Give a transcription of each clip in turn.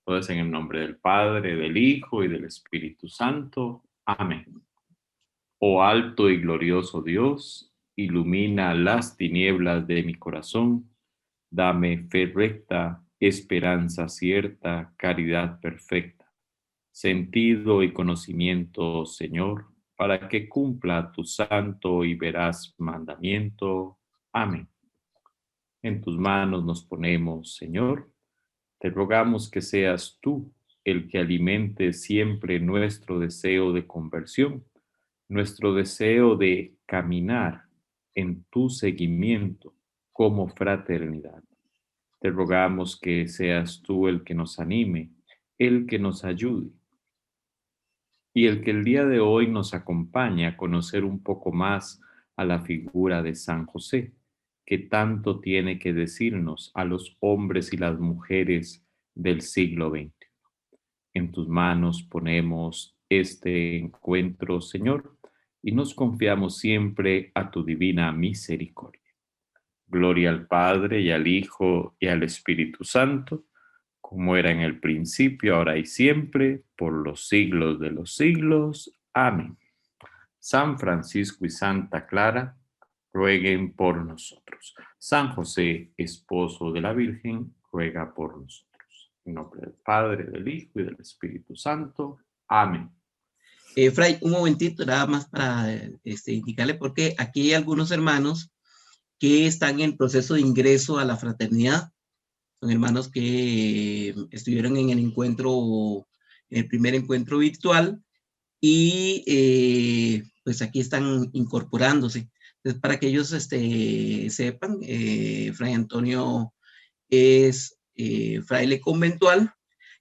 Entonces, en el nombre del Padre, del Hijo y del Espíritu Santo. Amén. Oh alto y glorioso Dios, ilumina las tinieblas de mi corazón, dame fe recta, esperanza cierta, caridad perfecta, sentido y conocimiento, Señor, para que cumpla tu santo y veraz mandamiento. Amén. En tus manos nos ponemos, Señor. Te rogamos que seas tú el que alimente siempre nuestro deseo de conversión, nuestro deseo de caminar en tu seguimiento como fraternidad. Te rogamos que seas tú el que nos anime, el que nos ayude y el que el día de hoy nos acompañe a conocer un poco más a la figura de San José, que tanto tiene que decirnos a los hombres y las mujeres del siglo XX. En tus manos ponemos este encuentro, Señor, y nos confiamos siempre a tu divina misericordia. Gloria al Padre y al Hijo y al Espíritu Santo, como era en el principio, ahora y siempre, por los siglos de los siglos. Amén. San Francisco y Santa Clara, rueguen por nosotros. San José, esposo de la Virgen, ruega por nosotros. En nombre del Padre, del Hijo y del Espíritu Santo. Amén. Fray, un momentito, nada más para indicarle, porque aquí hay algunos hermanos que están en proceso de ingreso a la fraternidad. Son hermanos que estuvieron en el encuentro, el primer encuentro virtual, y pues aquí están incorporándose. Entonces, para que ellos sepan, Fray Antonio es fraile conventual,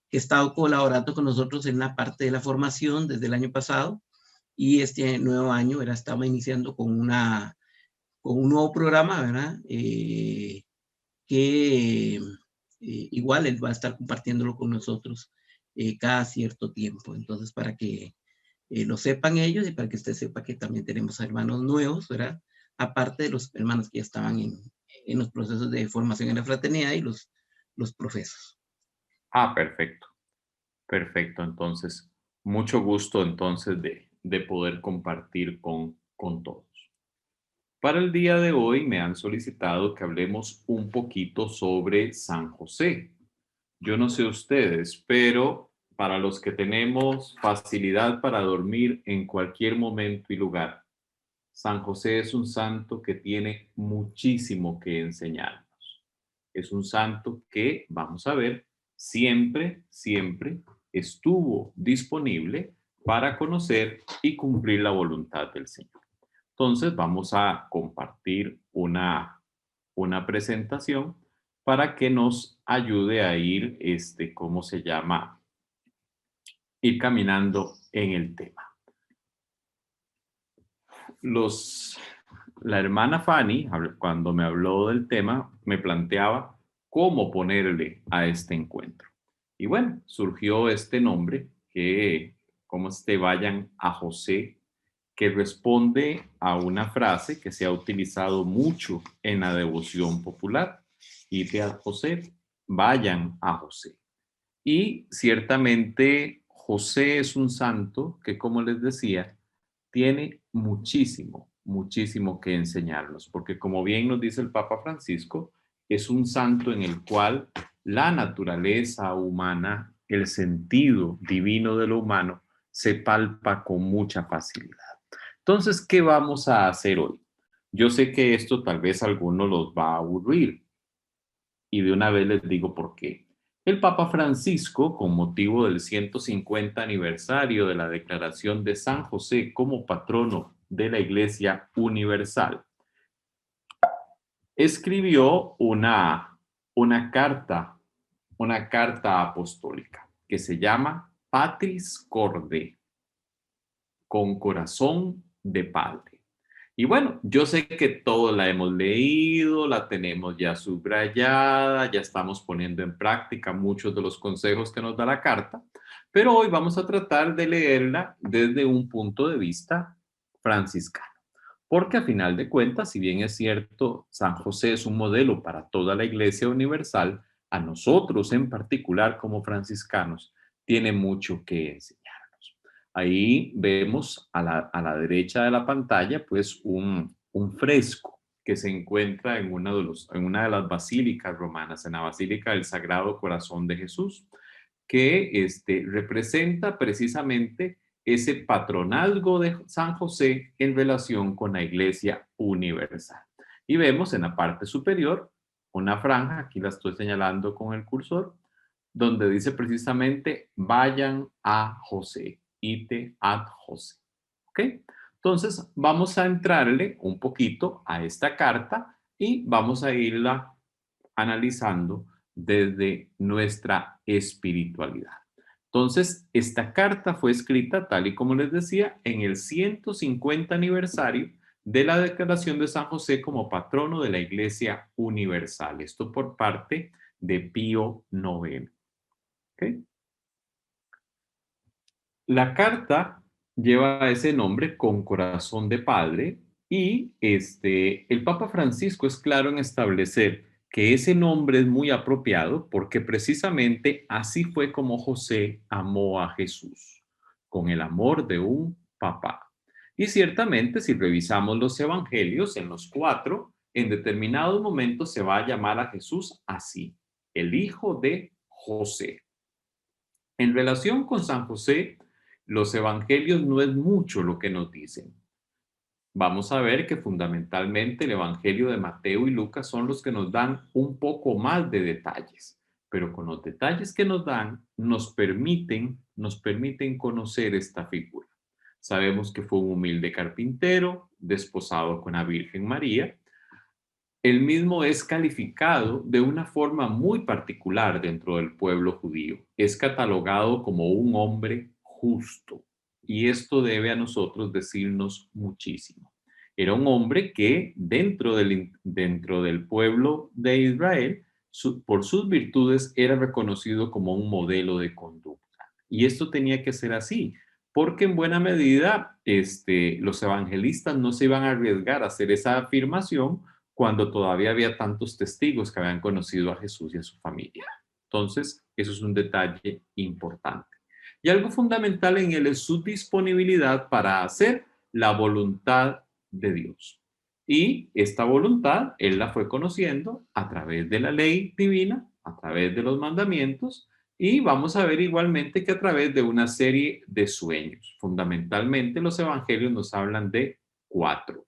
que ha estado colaborando con nosotros en la parte de la formación desde el año pasado, y este nuevo año estaba iniciando con un nuevo programa, ¿verdad? Que igual él va a estar compartiéndolo con nosotros cada cierto tiempo. Entonces, para que lo sepan ellos y para que usted sepa que también tenemos hermanos nuevos, ¿verdad? Aparte de los hermanos que ya estaban en los procesos de formación en la fraternidad y los profesos. Perfecto, perfecto. Entonces, mucho gusto entonces de poder compartir con todos. Para el día de hoy me han solicitado que hablemos un poquito sobre San José. Yo no sé ustedes, pero para los que tenemos facilidad para dormir en cualquier momento y lugar, San José es un santo que tiene muchísimo que enseñarnos. Es un santo que, vamos a ver, siempre estuvo disponible para conocer y cumplir la voluntad del Señor. Entonces vamos a compartir una presentación para que nos ayude a ir, ¿cómo se llama? Ir caminando en el tema. La hermana Fanny, cuando me habló del tema, me planteaba cómo ponerle a este encuentro. Y bueno, surgió este nombre que, como vayan a José, que responde a una frase que se ha utilizado mucho en la devoción popular. Id a José, vayan a José. Y ciertamente José es un santo que, como les decía, tiene muchísimo que enseñarnos, porque como bien nos dice el Papa Francisco, es un santo en el cual la naturaleza humana, el sentido divino de lo humano, se palpa con mucha facilidad. Entonces, ¿qué vamos a hacer hoy? Yo sé que esto tal vez a algunos los va a aburrir y de una vez les digo por qué. El Papa Francisco, con motivo del 150 aniversario de la declaración de San José como patrono de la Iglesia Universal, escribió una carta, una carta apostólica que se llama Patris Corde, con corazón de padre. Y bueno, yo sé que todos la hemos leído, la tenemos ya subrayada, ya estamos poniendo en práctica muchos de los consejos que nos da la carta, pero hoy vamos a tratar de leerla desde un punto de vista franciscano. Porque a final de cuentas, si bien es cierto, San José es un modelo para toda la Iglesia Universal, a nosotros en particular como franciscanos, tiene mucho que enseñarnos. Ahí vemos a la derecha de la pantalla pues un fresco que se encuentra en en una de las basílicas romanas, en la Basílica del Sagrado Corazón de Jesús, que representa precisamente ese patronazgo de San José en relación con la Iglesia Universal. Y vemos en la parte superior una franja, aquí la estoy señalando con el cursor, donde dice precisamente, vayan a José, ite ad José. ¿Ok? Entonces, vamos a entrarle un poquito a esta carta y vamos a irla analizando desde nuestra espiritualidad. Entonces, esta carta fue escrita, tal y como les decía, en el 150 aniversario de la declaración de San José como patrono de la Iglesia Universal. Esto por parte de Pío IX. ¿Okay? La carta lleva ese nombre con corazón de padre y el Papa Francisco es claro en establecer que ese nombre es muy apropiado porque precisamente así fue como José amó a Jesús, con el amor de un papá. Y ciertamente si revisamos los evangelios, en los 4, en determinados momentos se va a llamar a Jesús así, el hijo de José. En relación con San José, los evangelios no es mucho lo que nos dicen. Vamos a ver que fundamentalmente el evangelio de Mateo y Lucas son los que nos dan un poco más de detalles, pero con los detalles que nos dan nos permiten conocer esta figura. Sabemos que fue un humilde carpintero, desposado con la Virgen María. Él mismo es calificado de una forma muy particular dentro del pueblo judío. Es catalogado como un hombre justo. Y esto debe a nosotros decirnos muchísimo. Era un hombre que dentro del pueblo de Israel, por sus virtudes, era reconocido como un modelo de conducta. Y esto tenía que ser así, porque en buena medida los evangelistas no se iban a arriesgar a hacer esa afirmación cuando todavía había tantos testigos que habían conocido a Jesús y a su familia. Entonces, eso es un detalle importante. Y algo fundamental en él es su disponibilidad para hacer la voluntad de Dios. Y esta voluntad, él la fue conociendo a través de la ley divina, a través de los mandamientos, y vamos a ver igualmente que a través de una serie de sueños. Fundamentalmente, los evangelios nos hablan de 4.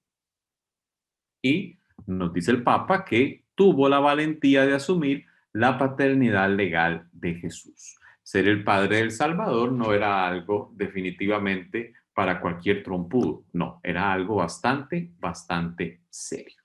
Y nos dice el Papa que tuvo la valentía de asumir la paternidad legal de Jesús. Ser el padre del Salvador no era algo definitivamente para cualquier trompudo, no, era algo bastante, bastante serio.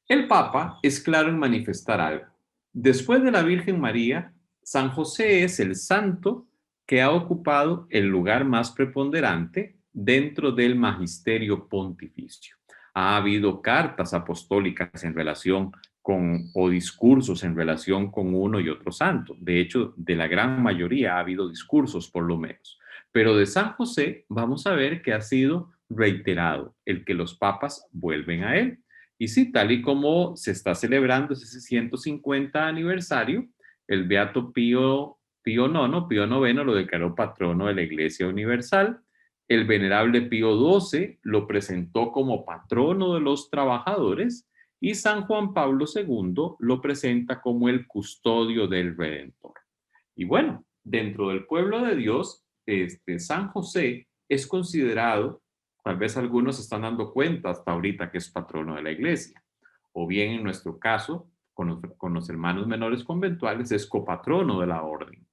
El Papa es claro en manifestar algo. Después de la Virgen María, San José es el santo que ha ocupado el lugar más preponderante dentro del magisterio pontificio. Ha habido cartas apostólicas en relación con, o discursos en relación con uno y otro santo. De hecho, de la gran mayoría ha habido discursos, por lo menos. Pero de San José vamos a ver que ha sido reiterado el que los papas vuelven a él. Y sí, tal y como se está celebrando ese 150 aniversario, el Beato Pío IX lo declaró patrono de la Iglesia Universal. El venerable Pío XII lo presentó como patrono de los trabajadores y San Juan Pablo II lo presenta como el custodio del Redentor. Y bueno, dentro del pueblo de Dios, San José es considerado, tal vez algunos se están dando cuenta hasta ahorita que es patrono de la iglesia, o bien en nuestro caso, con los hermanos menores conventuales, es copatrono de la orden.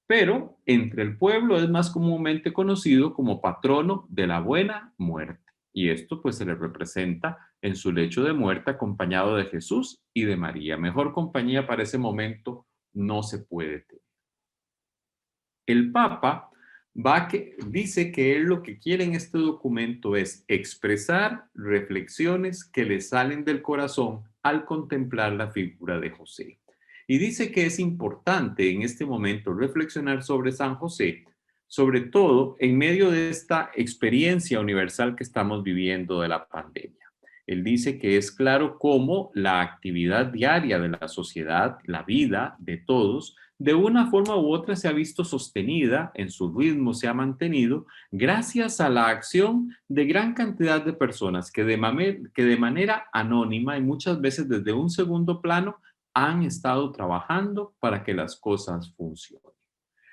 Pero entre el pueblo es más comúnmente conocido como patrono de la buena muerte. Y esto pues se le representa en su lecho de muerte acompañado de Jesús y de María. Mejor compañía para ese momento no se puede tener. El Papa dice que él lo que quiere en este documento es expresar reflexiones que le salen del corazón al contemplar la figura de José. Y dice que es importante en este momento reflexionar sobre San José, sobre todo en medio de esta experiencia universal que estamos viviendo de la pandemia. Él dice que es claro cómo la actividad diaria de la sociedad, la vida de todos, de una forma u otra se ha visto sostenida en su ritmo, se ha mantenido gracias a la acción de gran cantidad de personas que de manera anónima y muchas veces desde un segundo plano han estado trabajando para que las cosas funcionen.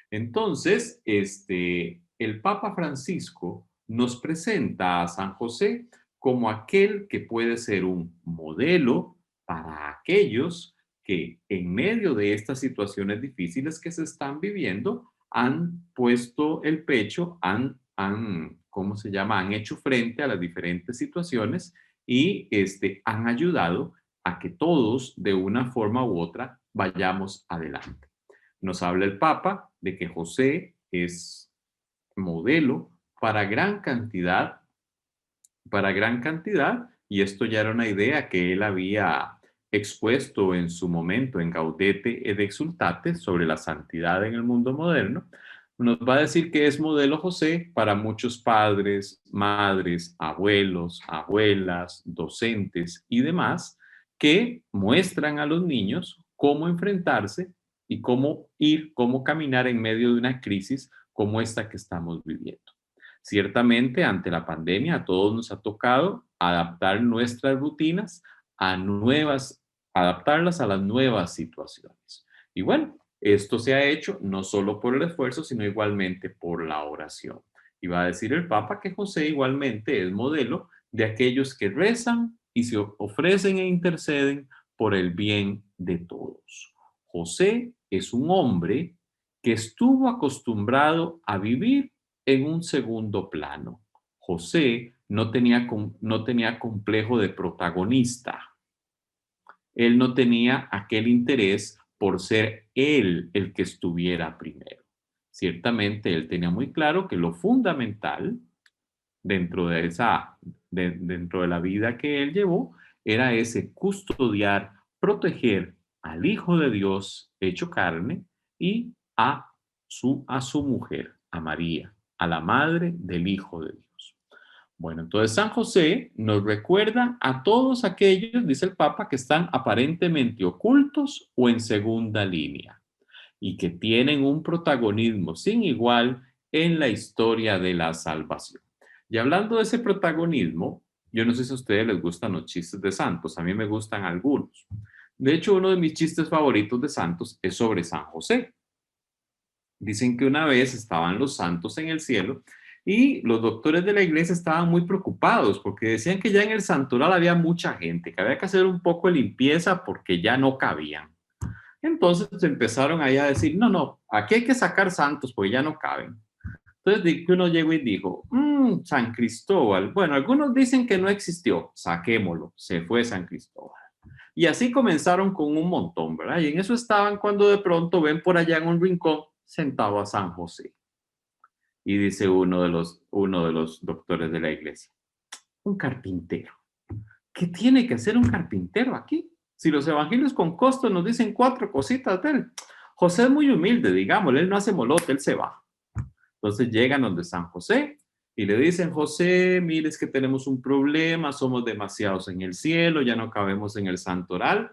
Entonces, el Papa Francisco nos presenta a San José como aquel que puede ser un modelo para aquellos que en medio de estas situaciones difíciles que se están viviendo han puesto el pecho, ¿cómo se llama? Han hecho frente a las diferentes situaciones y han ayudado a que todos de una forma u otra vayamos adelante. Nos habla el Papa de que José es modelo para gran cantidad, y esto ya era una idea que él había expuesto en su momento en Gaudete et Exsultate sobre la santidad en el mundo moderno. Nos va a decir que es modelo José para muchos padres, madres, abuelos, abuelas, docentes y demás que muestran a los niños cómo enfrentarse y cómo caminar en medio de una crisis como esta que estamos viviendo. Ciertamente, ante la pandemia, a todos nos ha tocado adaptar nuestras rutinas adaptarlas a las nuevas situaciones. Y bueno, esto se ha hecho no solo por el esfuerzo, sino igualmente por la oración. Y va a decir el Papa que José igualmente es modelo de aquellos que rezan y se ofrecen e interceden por el bien de todos. José es un hombre que estuvo acostumbrado a vivir en un segundo plano. José no tenía complejo de protagonista. Él no tenía aquel interés por ser él el que estuviera primero. Ciertamente él tenía muy claro que lo fundamental dentro dentro de la vida que él llevó era ese custodiar, proteger al Hijo de Dios hecho carne y a su mujer, a María, a la madre del Hijo de Dios. Bueno, entonces San José nos recuerda a todos aquellos, dice el Papa, que están aparentemente ocultos o en segunda línea y que tienen un protagonismo sin igual en la historia de la salvación. Y hablando de ese protagonismo, yo no sé si a ustedes les gustan los chistes de santos, a mí me gustan algunos. De hecho, uno de mis chistes favoritos de santos es sobre San José. Dicen que una vez estaban los santos en el cielo y los doctores de la iglesia estaban muy preocupados porque decían que ya en el santoral había mucha gente, que había que hacer un poco de limpieza porque ya no cabían. Entonces empezaron ahí a decir, no, no, aquí hay que sacar santos porque ya no caben. Entonces uno llegó y dijo, San Cristóbal. Bueno, algunos dicen que no existió, saquémoslo, se fue San Cristóbal. Y así comenzaron con un montón, ¿verdad? Y en eso estaban cuando de pronto ven por allá en un rincón sentado a San José. Y dice uno de los doctores de la iglesia, un carpintero. ¿Qué tiene que hacer un carpintero aquí? Si los evangelios con costo nos dicen 4 cositas de él. José es muy humilde, digámosle, él no hace molote, él se va. Entonces llegan donde San José y le dicen, José, mire, es que tenemos un problema, somos demasiados en el cielo, ya no cabemos en el santoral.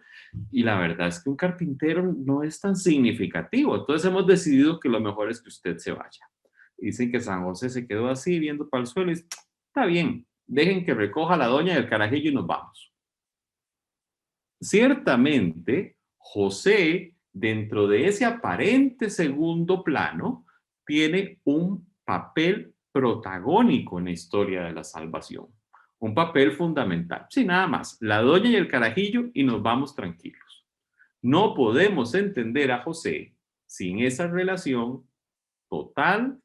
Y la verdad es que un carpintero no es tan significativo. Entonces hemos decidido que lo mejor es que usted se vaya. Dicen que San José se quedó así viendo para el suelo y dice, está bien, dejen que recoja la doña del carajillo y nos vamos. Ciertamente, José, dentro de ese aparente segundo plano, tiene un papel protagónico en la historia de la salvación, un papel fundamental. Sí, nada más, la doña y el carajillo y nos vamos tranquilos. No podemos entender a José sin esa relación total,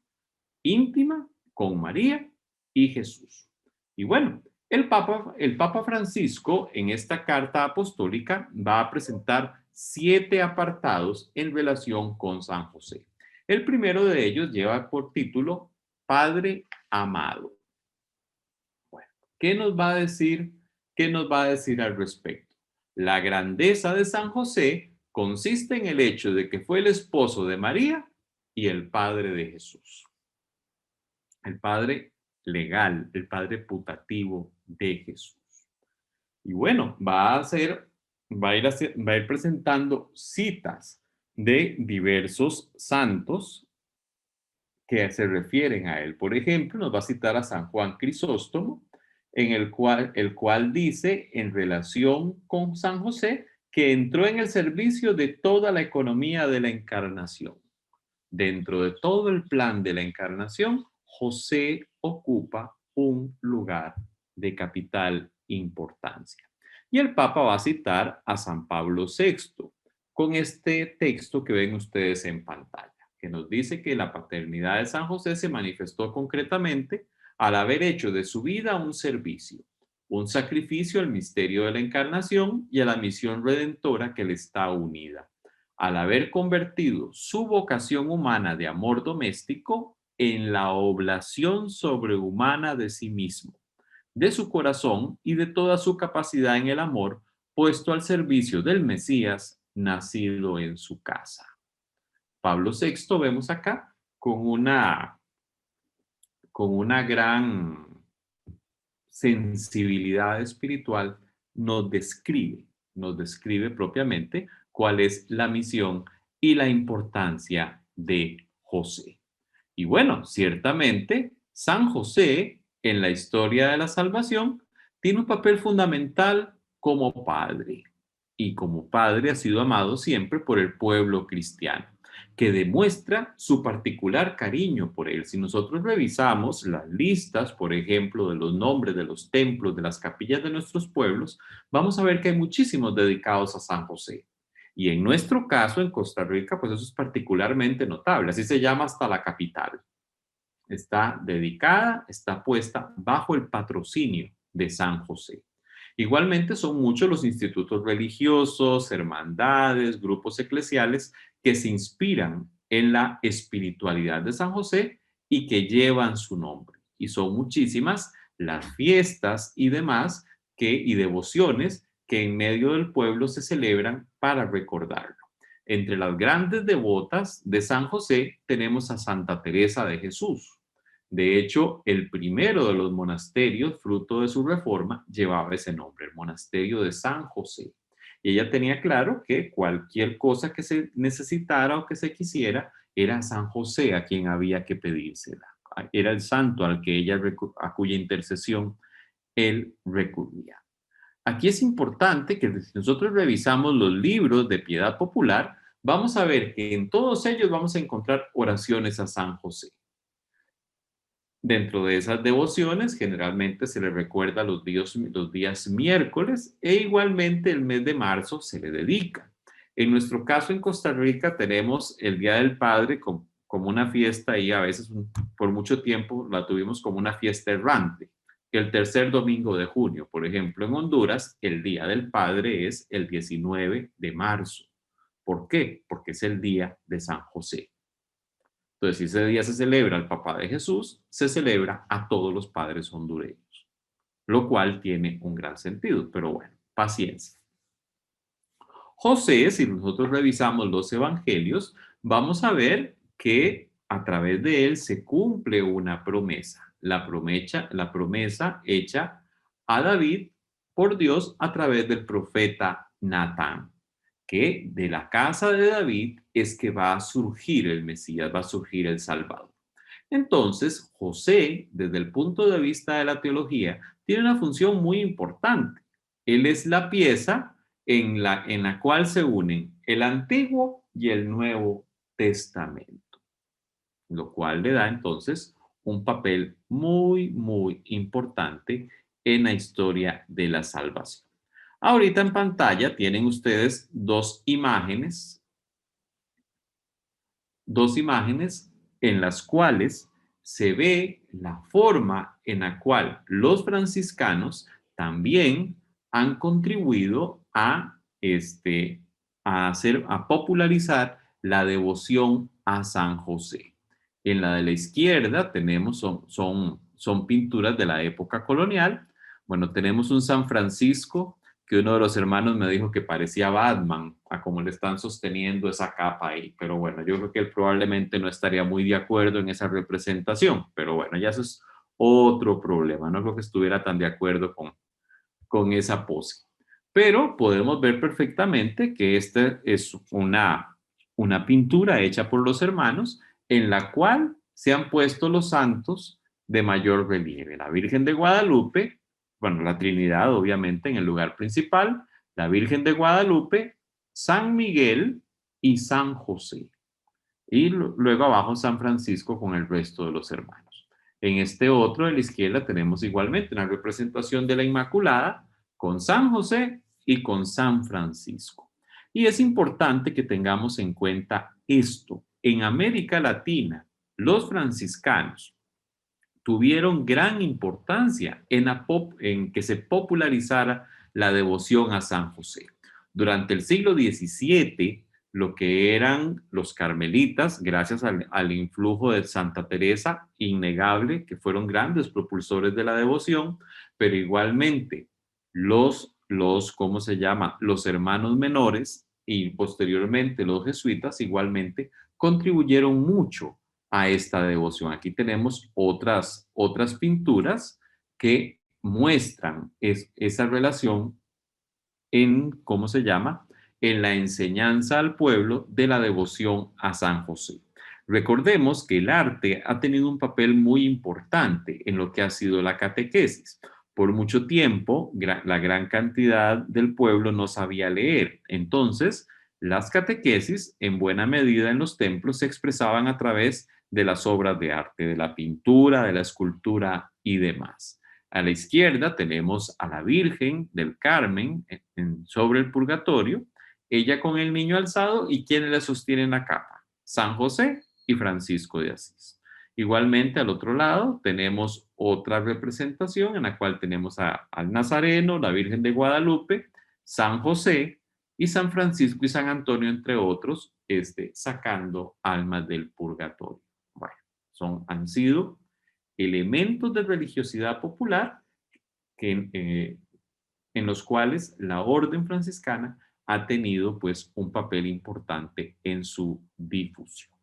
íntima con María y Jesús. Y bueno, el Papa Francisco en esta carta apostólica va a presentar 7 apartados en relación con San José. El primero de ellos lleva por título Padre amado. Bueno, ¿qué nos va a decir? ¿Qué nos va a decir al respecto? La grandeza de San José consiste en el hecho de que fue el esposo de María y el padre de Jesús. El padre legal, el padre putativo de Jesús. Y bueno, va a ir presentando citas de diversos santos que se refieren a él. Por ejemplo, nos va a citar a San Juan Crisóstomo, el cual dice en relación con San José que entró en el servicio de toda la economía de la encarnación. Dentro de todo el plan de la encarnación, José ocupa un lugar de capital importancia. Y el Papa va a citar a San Pablo VI con este texto que ven ustedes en pantalla, que nos dice que la paternidad de San José se manifestó concretamente al haber hecho de su vida un sacrificio al misterio de la encarnación y a la misión redentora que le está unida, al haber convertido su vocación humana de amor doméstico en la oblación sobrehumana de sí mismo, de su corazón y de toda su capacidad en el amor, puesto al servicio del Mesías nacido en su casa. Pablo VI vemos acá con una gran sensibilidad espiritual, nos describe propiamente cuál es la misión y la importancia de José. Y bueno, ciertamente, San José en la historia de la salvación tiene un papel fundamental como padre. Y como padre ha sido amado siempre por el pueblo cristiano, que demuestra su particular cariño por él. Si nosotros revisamos las listas, por ejemplo, de los nombres de los templos, de las capillas de nuestros pueblos, vamos a ver que hay muchísimos dedicados a San José. Y en nuestro caso, en Costa Rica, pues eso es particularmente notable. Así se llama hasta la capital. Está dedicada, está puesta bajo el patrocinio de San José. Igualmente son muchos los institutos religiosos, hermandades, grupos eclesiales que se inspiran en la espiritualidad de San José y que llevan su nombre. Y son muchísimas las fiestas y demás y devociones que en medio del pueblo se celebran para recordarlo. Entre las grandes devotas de San José tenemos a Santa Teresa de Jesús. De hecho, el primero de los monasterios, fruto de su reforma, llevaba ese nombre, el monasterio de San José. Y ella tenía claro que cualquier cosa que se necesitara o que se quisiera, era San José a quien había que pedírsela. Era el santo al que a cuya intercesión él recurría. Aquí es importante que si nosotros revisamos los libros de piedad popular, vamos a ver que en todos ellos vamos a encontrar oraciones a San José. Dentro de esas devociones, generalmente se le recuerda los días miércoles e igualmente el mes de marzo se le dedica. En nuestro caso en Costa Rica tenemos el Día del Padre como una fiesta y a veces por mucho tiempo la tuvimos como una fiesta errante. El tercer domingo de junio, por ejemplo, en Honduras, el Día del Padre es el 19 de marzo. ¿Por qué? Porque es el día de San José. Entonces, si ese día se celebra al papá de Jesús, se celebra a todos los padres hondureños, lo cual tiene un gran sentido, pero bueno, paciencia. José, si nosotros revisamos los evangelios, vamos a ver que a través de él se cumple una promesa, la promesa hecha a David por Dios a través del profeta Natán, que de la casa de David es que va a surgir el Mesías, va a surgir el Salvador. Entonces, José, desde el punto de vista de la teología, tiene una función muy importante. Él es la pieza en la cual se unen el Antiguo y el Nuevo Testamento, lo cual le da entonces un papel muy, muy importante en la historia de la salvación. Ahorita en pantalla tienen ustedes dos imágenes en las cuales se ve la forma en la cual los franciscanos también han contribuido a popularizar la devoción a San José. En la de la izquierda tenemos, son pinturas de la época colonial. Bueno, tenemos un San Francisco que uno de los hermanos me dijo que parecía Batman, a cómo le están sosteniendo esa capa ahí. Pero bueno, yo creo que él probablemente no estaría muy de acuerdo en esa representación. Pero bueno, ya eso es otro problema. No creo que estuviera tan de acuerdo con esa pose. Pero podemos ver perfectamente que esta es una pintura hecha por los hermanos en la cual se han puesto los santos de mayor relieve. La Virgen de Guadalupe, bueno, la Trinidad obviamente en el lugar principal, la Virgen de Guadalupe, San Miguel y San José. Y luego abajo San Francisco con el resto de los hermanos. En este otro de la izquierda tenemos igualmente una representación de la Inmaculada con San José y con San Francisco. Y es importante que tengamos en cuenta esto. En América Latina, los franciscanos tuvieron gran importancia en que se popularizara la devoción a San José. Durante el siglo XVII, lo que eran los carmelitas, gracias al influjo de Santa Teresa, innegable, que fueron grandes propulsores de la devoción, pero igualmente ¿cómo se llama? Los hermanos menores y posteriormente los jesuitas igualmente contribuyeron mucho a esta devoción. Aquí tenemos otras pinturas que muestran esa relación en, ¿cómo se llama? En la enseñanza al pueblo de la devoción a San José. Recordemos que el arte ha tenido un papel muy importante en lo que ha sido la catequesis. Por mucho tiempo, la gran cantidad del pueblo no sabía leer. Entonces, las catequesis, en buena medida en los templos, se expresaban a través de las obras de arte, de la pintura, de la escultura y demás. A la izquierda tenemos a la Virgen del Carmen sobre el purgatorio, ella con el niño alzado y quienes le sostienen la capa, San José y Francisco de Asís. Igualmente al otro lado tenemos otra representación en la cual tenemos al Nazareno, la Virgen de Guadalupe, San José y San Francisco y San Antonio, entre otros, sacando almas del purgatorio. Bueno, han sido elementos de religiosidad popular en los cuales la orden franciscana ha tenido pues un papel importante en su difusión.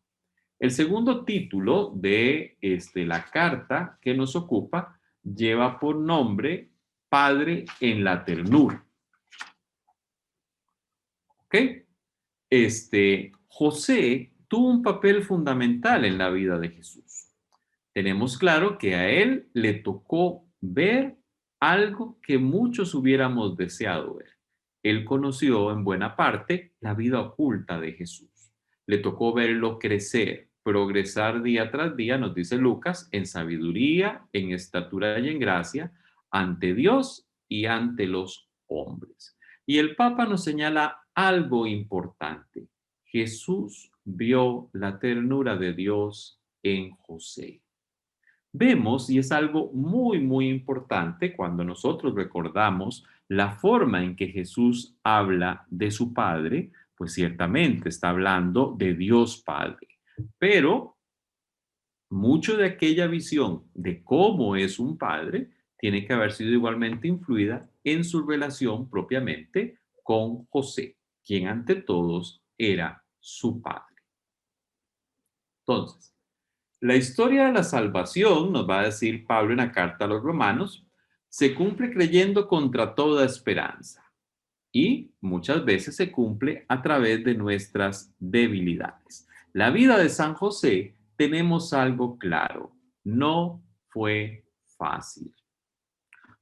El segundo título de la carta que nos ocupa lleva por nombre Padre en la ternura. ¿Ok? José tuvo un papel fundamental en la vida de Jesús. Tenemos claro que a él le tocó ver algo que muchos hubiéramos deseado ver. Él conoció en buena parte la vida oculta de Jesús. Le tocó verlo crecer, progresar día tras día, nos dice Lucas, en sabiduría, en estatura y en gracia, ante Dios y ante los hombres. Y el Papa nos señala algo importante. Jesús vio la ternura de Dios en José. Vemos, y es algo muy, muy importante cuando nosotros recordamos la forma en que Jesús habla de su Padre, pues ciertamente está hablando de Dios Padre. Pero mucho de aquella visión de cómo es un padre tiene que haber sido igualmente influida en su relación propiamente con José, quien ante todos era su padre. Entonces, la historia de la salvación, nos va a decir Pablo en la carta a los romanos, se cumple creyendo contra toda esperanza y muchas veces se cumple a través de nuestras debilidades. La vida de San José tenemos algo claro, no fue fácil.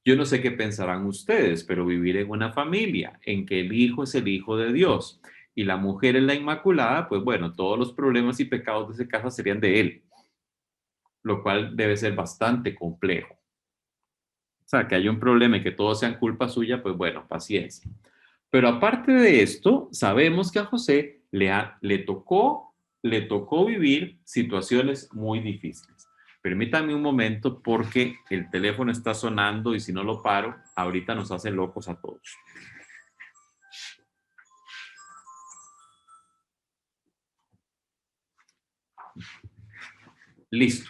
Yo no sé qué pensarán ustedes, pero vivir en una familia en que el hijo es el hijo de Dios y la mujer es la Inmaculada, pues bueno, todos los problemas y pecados de esa casa serían de él, lo cual debe ser bastante complejo. O sea, que haya un problema y que todos sean culpa suya, pues bueno, paciencia. Pero aparte de esto, sabemos que a José le tocó vivir situaciones muy difíciles. Permítanme un momento porque el teléfono está sonando y si no lo paro, ahorita nos hace locos a todos. Listo.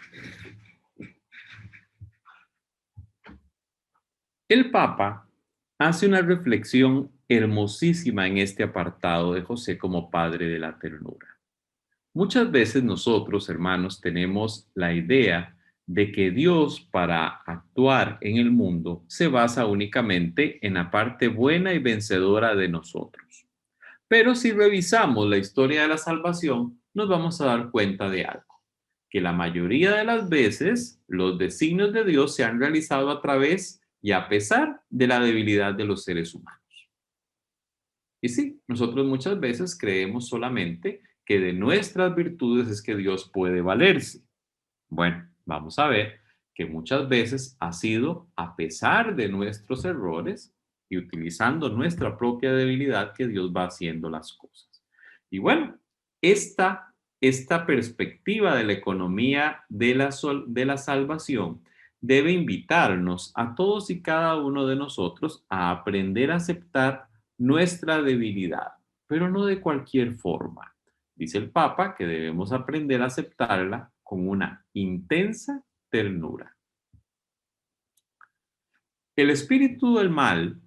El Papa hace una reflexión hermosísima en este apartado de José como padre de la ternura. Muchas veces nosotros, hermanos, tenemos la idea de que Dios para actuar en el mundo se basa únicamente en la parte buena y vencedora de nosotros. Pero si revisamos la historia de la salvación, nos vamos a dar cuenta de algo, que la mayoría de las veces los designios de Dios se han realizado a través y a pesar de la debilidad de los seres humanos. Y sí, nosotros muchas veces creemos solamente que de nuestras virtudes es que Dios puede valerse. Bueno, vamos a ver que muchas veces ha sido a pesar de nuestros errores y utilizando nuestra propia debilidad que Dios va haciendo las cosas. Y bueno, esta perspectiva de la economía de la salvación debe invitarnos a todos y cada uno de nosotros a aprender a aceptar nuestra debilidad, pero no de cualquier forma. Dice el Papa que debemos aprender a aceptarla con una intensa ternura. El espíritu del mal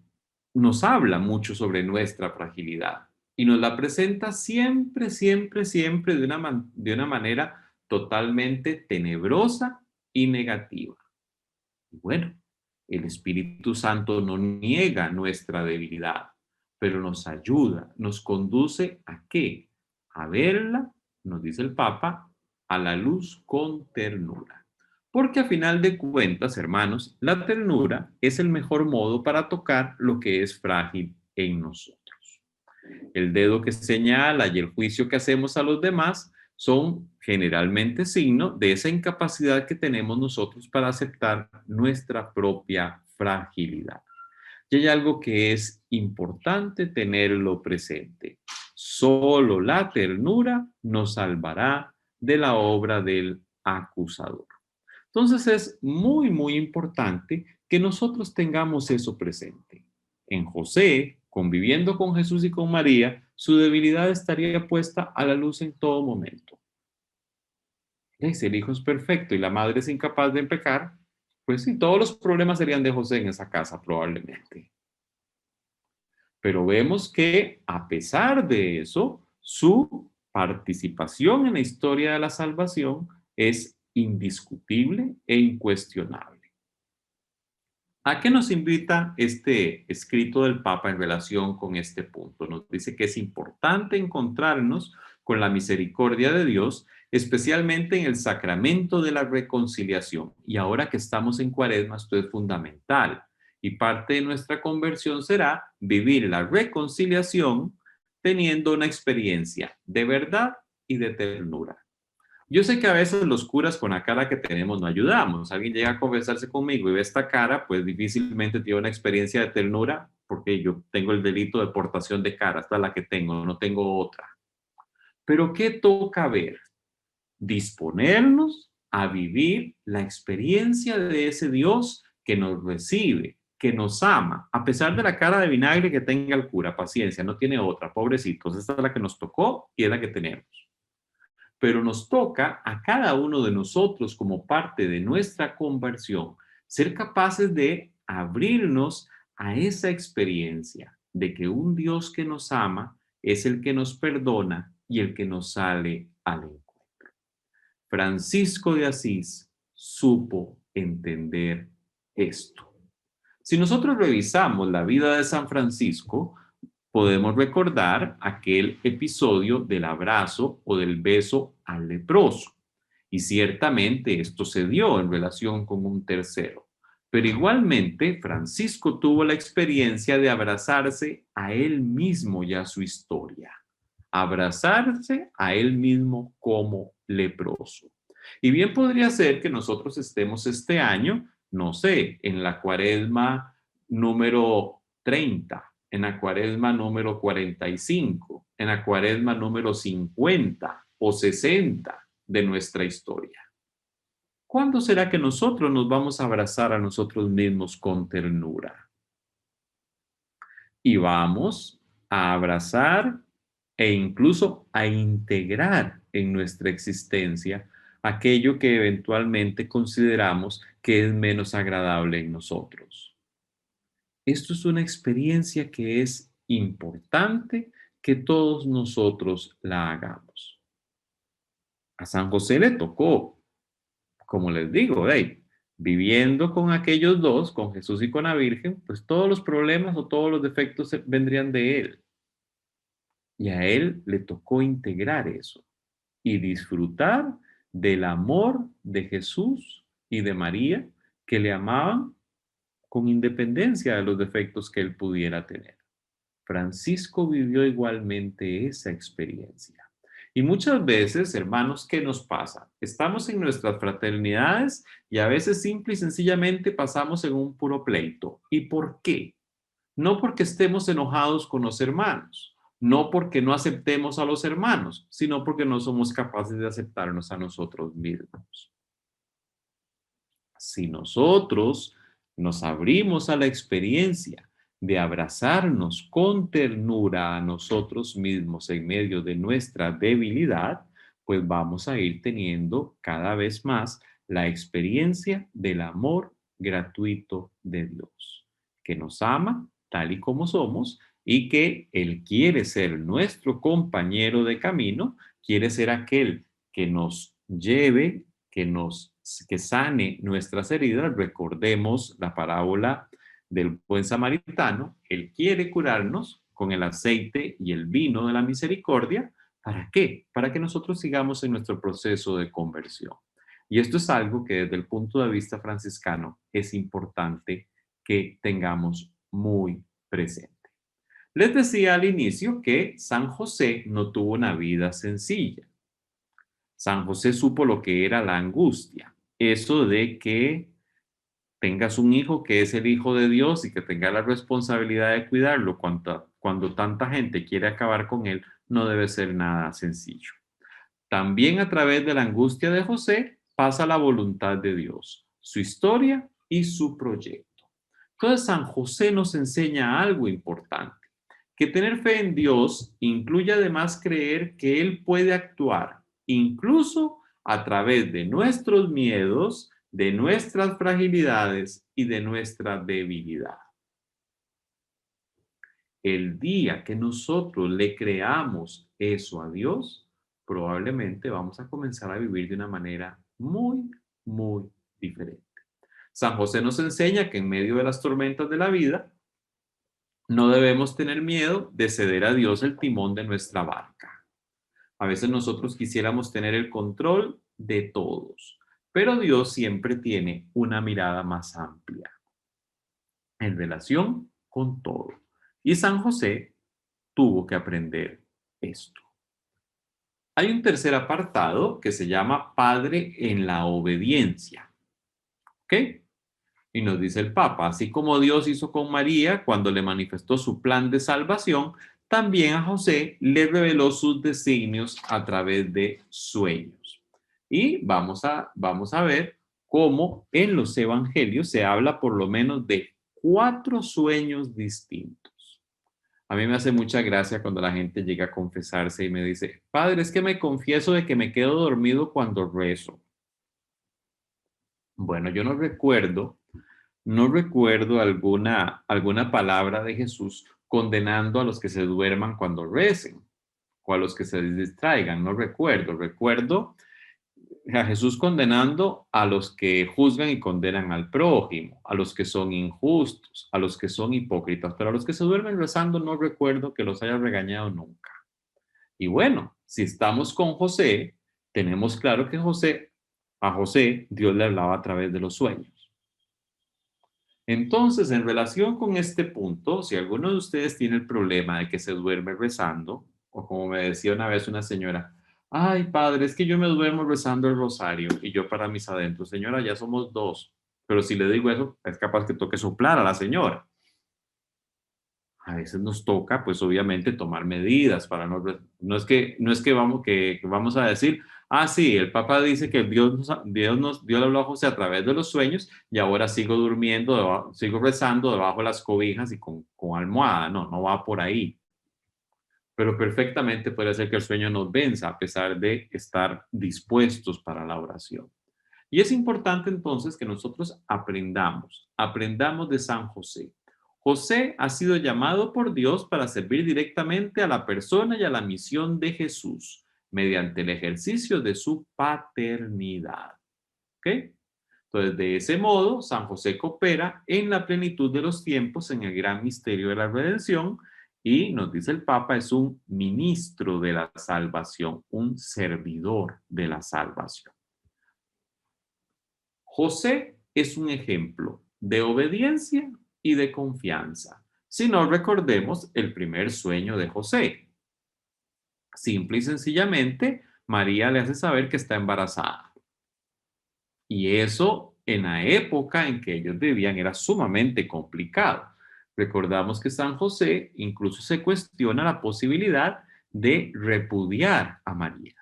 nos habla mucho sobre nuestra fragilidad y nos la presenta siempre, siempre, siempre de una manera totalmente tenebrosa y negativa. Y bueno, el Espíritu Santo no niega nuestra debilidad, pero nos ayuda, nos conduce a qué? A verla, nos dice el Papa, a la luz con ternura. Porque a final de cuentas, hermanos, la ternura es el mejor modo para tocar lo que es frágil en nosotros. El dedo que señala y el juicio que hacemos a los demás son generalmente signo de esa incapacidad que tenemos nosotros para aceptar nuestra propia fragilidad. Y hay algo que es importante tenerlo presente. Solo la ternura nos salvará de la obra del acusador. Entonces es muy, muy importante que nosotros tengamos eso presente. En José, conviviendo con Jesús y con María, su debilidad estaría puesta a la luz en todo momento. Y si el hijo es perfecto y la madre es incapaz de pecar, pues sí, todos los problemas serían de José en esa casa probablemente. Pero vemos que a pesar de eso, su participación en la historia de la salvación es indiscutible e incuestionable. ¿A qué nos invita este escrito del Papa en relación con este punto? Nos dice que es importante encontrarnos con la misericordia de Dios, especialmente en el sacramento de la reconciliación. Y ahora que estamos en Cuaresma, esto es fundamental. Y parte de nuestra conversión será vivir la reconciliación teniendo una experiencia de verdad y de ternura. Yo sé que a veces los curas con la cara que tenemos no ayudamos. Alguien llega a conversarse conmigo y ve esta cara, pues difícilmente tiene una experiencia de ternura porque yo tengo el delito de portación de cara, esta es la que tengo, no tengo otra. Pero ¿qué toca ver? Disponernos a vivir la experiencia de ese Dios que nos recibe, que nos ama, a pesar de la cara de vinagre que tenga el cura, paciencia, no tiene otra, pobrecitos, esta es la que nos tocó y es la que tenemos. Pero nos toca a cada uno de nosotros como parte de nuestra conversión ser capaces de abrirnos a esa experiencia de que un Dios que nos ama es el que nos perdona y el que nos sale al encuentro. Francisco de Asís supo entender esto. Si nosotros revisamos la vida de San Francisco, podemos recordar aquel episodio del abrazo o del beso al leproso. Y ciertamente esto se dio en relación con un tercero. Pero igualmente Francisco tuvo la experiencia de abrazarse a él mismo y a su historia. Abrazarse a él mismo como leproso. Y bien podría ser que nosotros estemos este año, no sé, en la cuaresma número 30, en la cuaresma número 45, en la cuaresma número 50 o 60 de nuestra historia. ¿Cuándo será que nosotros nos vamos a abrazar a nosotros mismos con ternura? Y vamos a abrazar e incluso a integrar en nuestra existencia aquello que eventualmente consideramos que es menos agradable en nosotros. Esto es una experiencia que es importante que todos nosotros la hagamos. A San José le tocó como les digo, viviendo con aquellos dos, con Jesús y con la Virgen, pues todos los problemas o todos los defectos vendrían de él. Y a él le tocó integrar eso y disfrutar del amor de Jesús y de María, que le amaban con independencia de los defectos que él pudiera tener. Francisco vivió igualmente esa experiencia. Y muchas veces, hermanos, ¿qué nos pasa? Estamos en nuestras fraternidades y a veces simple y sencillamente pasamos en un puro pleito. ¿Y por qué? No porque estemos enojados con los hermanos, no porque no aceptemos a los hermanos, sino porque no somos capaces de aceptarnos a nosotros mismos. Si nosotros nos abrimos a la experiencia de abrazarnos con ternura a nosotros mismos en medio de nuestra debilidad, pues vamos a ir teniendo cada vez más la experiencia del amor gratuito de Dios, que nos ama tal y como somos y que Él quiere ser nuestro compañero de camino, quiere ser aquel que nos lleve, que sane nuestras heridas. Recordemos la parábola del buen samaritano. Él quiere curarnos con el aceite y el vino de la misericordia. ¿Para qué? Para que nosotros sigamos en nuestro proceso de conversión. Y esto es algo que desde el punto de vista franciscano es importante que tengamos muy presente. Les decía al inicio que San José no tuvo una vida sencilla. San José supo lo que era la angustia, eso de que tengas un hijo que es el hijo de Dios y que tenga la responsabilidad de cuidarlo cuando tanta gente quiere acabar con él, no debe ser nada sencillo. También a través de la angustia de José pasa la voluntad de Dios, su historia y su proyecto. Entonces San José nos enseña algo importante, que tener fe en Dios incluye además creer que Él puede actuar incluso a través de nuestros miedos, de nuestras fragilidades y de nuestra debilidad. El día que nosotros le creamos eso a Dios, probablemente vamos a comenzar a vivir de una manera muy, muy diferente. San José nos enseña que en medio de las tormentas de la vida, no debemos tener miedo de ceder a Dios el timón de nuestra barca. A veces nosotros quisiéramos tener el control de todos, pero Dios siempre tiene una mirada más amplia en relación con todo. Y San José tuvo que aprender esto. Hay un tercer apartado que se llama Padre en la obediencia. ¿Ok? Y nos dice el Papa, así como Dios hizo con María cuando le manifestó su plan de salvación, también a José le reveló sus designios a través de sueños. Y vamos a ver cómo en los evangelios se habla por lo menos de 4 sueños distintos. A mí me hace mucha gracia cuando la gente llega a confesarse y me dice, Padre, es que me confieso de que me quedo dormido cuando rezo. Bueno, yo no recuerdo alguna palabra de Jesús condenando a los que se duerman cuando recen o a los que se distraigan. No recuerdo. Recuerdo a Jesús condenando a los que juzgan y condenan al prójimo, a los que son injustos, a los que son hipócritas, pero a los que se duermen rezando no recuerdo que los haya regañado nunca. Y bueno, si estamos con José, tenemos claro que a José Dios le hablaba a través de los sueños. Entonces, en relación con este punto, si alguno de ustedes tiene el problema de que se duerme rezando, o como me decía una vez una señora, ay, padre, es que yo me duermo rezando el rosario y yo para mis adentros, señora, ya somos 2, pero si le digo eso, es capaz que toque soplar a la señora. A veces nos toca, pues obviamente, tomar medidas para no es que vamos a decir, ah, sí, el Papa dice que Dios le habló a José a través de los sueños y ahora sigo durmiendo, sigo rezando debajo de las cobijas y con almohada. No, no va por ahí. Pero perfectamente puede ser que el sueño nos venza a pesar de estar dispuestos para la oración. Y es importante entonces que nosotros aprendamos de San José. José ha sido llamado por Dios para servir directamente a la persona y a la misión de Jesús mediante el ejercicio de su paternidad. ¿Ok? ¿Ok? Entonces, de ese modo, San José coopera en la plenitud de los tiempos en el gran misterio de la redención y, nos dice el Papa, es un ministro de la salvación, un servidor de la salvación. José es un ejemplo de obediencia y de confianza. Si no, recordemos el primer sueño de José. Simple y sencillamente, María le hace saber que está embarazada. Y eso en la época en que ellos vivían era sumamente complicado. Recordamos que San José incluso se cuestiona la posibilidad de repudiar a María.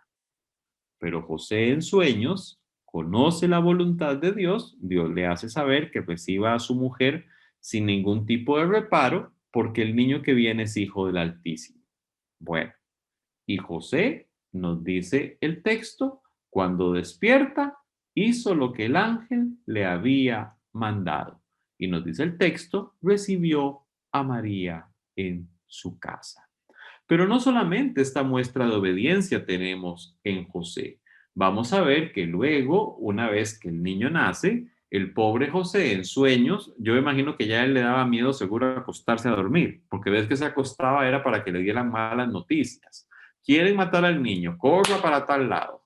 Pero José en sueños conoce la voluntad de Dios, Dios le hace saber que reciba a su mujer sin ningún tipo de reparo, porque el niño que viene es hijo del Altísimo. Bueno, y José, nos dice el texto, cuando despierta, hizo lo que el ángel le había mandado. Y nos dice el texto, recibió a María en su casa. Pero no solamente esta muestra de obediencia tenemos en José. Vamos a ver que luego, una vez que el niño nace, el pobre José en sueños, yo imagino que ya a él le daba miedo seguro acostarse a dormir, porque ves que se acostaba era para que le dieran malas noticias. Quieren matar al niño, corra para tal lado.